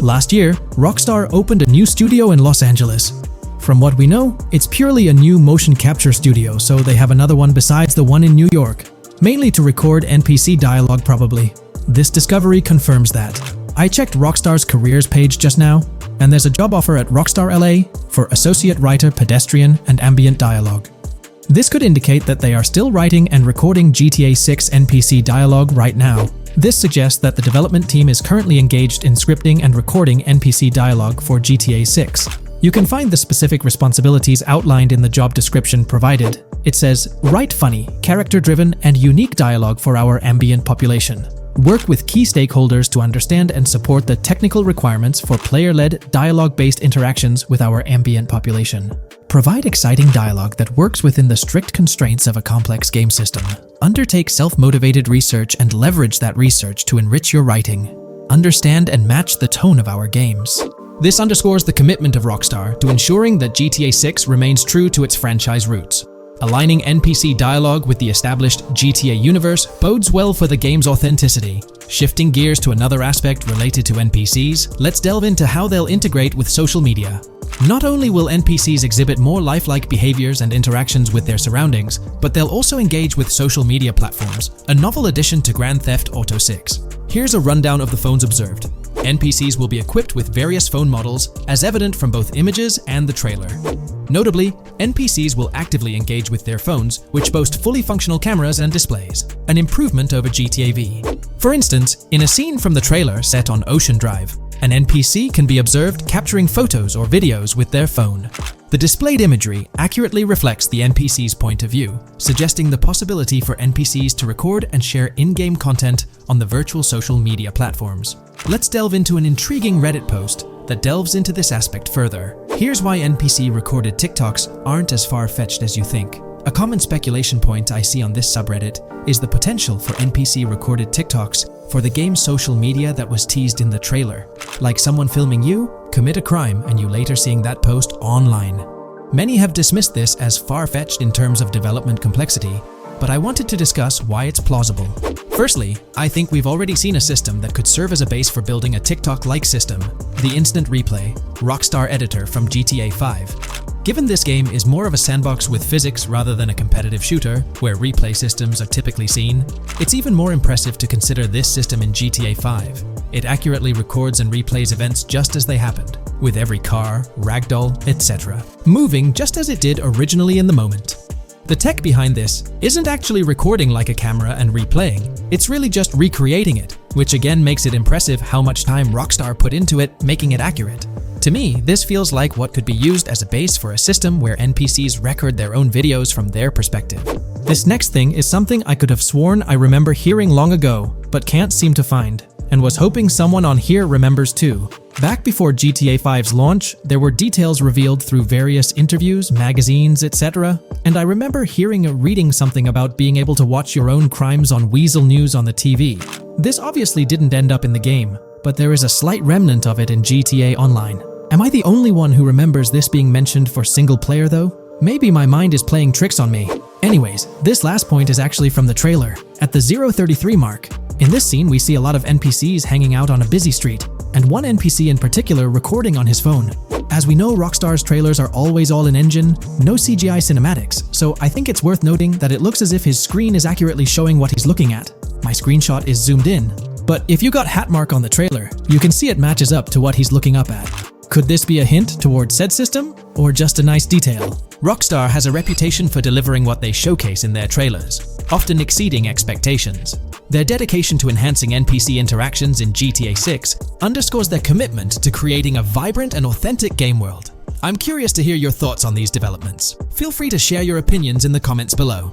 S1: Last year, Rockstar opened a new studio in Los Angeles. From what we know, it's purely a new motion capture studio, so they have another one besides the one in New York, mainly to record NPC dialogue probably. This discovery confirms that. I checked Rockstar's careers page just now, and there's a job offer at Rockstar LA for Associate Writer Pedestrian and Ambient Dialogue. This could indicate that they are still writing and recording GTA 6 NPC dialogue right now. This suggests that the development team is currently engaged in scripting and recording NPC dialogue for GTA 6. You can find the specific responsibilities outlined in the job description provided. It says, write funny, character-driven, and unique dialogue for our ambient population. Work with key stakeholders to understand and support the technical requirements for player-led, dialogue-based interactions with our ambient population. Provide exciting dialogue that works within the strict constraints of a complex game system. Undertake self-motivated research and leverage that research to enrich your writing. Understand and match the tone of our games. This underscores the commitment of Rockstar to ensuring that GTA 6 remains true to its franchise roots. Aligning NPC dialogue with the established GTA universe bodes well for the game's authenticity. Shifting gears to another aspect related to NPCs, let's delve into how they'll integrate with social media. Not only will NPCs exhibit more lifelike behaviors and interactions with their surroundings, but they'll also engage with social media platforms, a novel addition to Grand Theft Auto 6. Here's a rundown of the phones observed. NPCs will be equipped with various phone models, as evident from both images and the trailer. Notably, NPCs will actively engage with their phones, which boast fully functional cameras and displays, an improvement over GTA V. For instance, in a scene from the trailer set on Ocean Drive, an NPC can be observed capturing photos or videos with their phone. The displayed imagery accurately reflects the NPC's point of view, suggesting the possibility for NPCs to record and share in-game content on the virtual social media platforms. Let's delve into an intriguing Reddit post that delves into this aspect further. Here's why NPC-recorded TikToks aren't as far-fetched as you think. A common speculation point I see on this subreddit is the potential for NPC-recorded TikToks for the game's social media that was teased in the trailer, like someone filming you commit a crime and you later seeing that post online. Many have dismissed this as far-fetched in terms of development complexity, but I wanted to discuss why it's plausible. Firstly, I think we've already seen a system that could serve as a base for building a TikTok-like system, the Instant Replay, Rockstar editor from GTA 5. Given this game is more of a sandbox with physics rather than a competitive shooter, where replay systems are typically seen, it's even more impressive to consider this system in GTA 5. It accurately records and replays events just as they happened, with every car, ragdoll, etc., moving just as it did originally in the moment. The tech behind this isn't actually recording like a camera and replaying, it's really just recreating it, which again makes it impressive how much time Rockstar put into it, making it accurate. To me, this feels like what could be used as a base for a system where NPCs record their own videos from their perspective. This next thing is something I could have sworn I remember hearing long ago, but can't seem to find, and was hoping someone on here remembers too. Back before GTA 5's launch, there were details revealed through various interviews, magazines, etc., and I remember hearing or reading something about being able to watch your own crimes on Weasel News on the TV. This obviously didn't end up in the game, but there is a slight remnant of it in GTA Online. Am I the only one who remembers this being mentioned for single player though? Maybe my mind is playing tricks on me. Anyways, this last point is actually from the trailer, at the 0:33 mark. In this scene, we see a lot of NPCs hanging out on a busy street, and one NPC in particular recording on his phone. As we know, Rockstar's trailers are always all in engine, no CGI cinematics, so I think it's worth noting that it looks as if his screen is accurately showing what he's looking at. My screenshot is zoomed in, but if you got Hatmark on the trailer, you can see it matches up to what he's looking up at. Could this be a hint towards said system, or just a nice detail? Rockstar has a reputation for delivering what they showcase in their trailers, often exceeding expectations. Their dedication to enhancing NPC interactions in GTA 6 underscores their commitment to creating a vibrant and authentic game world. I'm curious to hear your thoughts on these developments. Feel free to share your opinions in the comments below.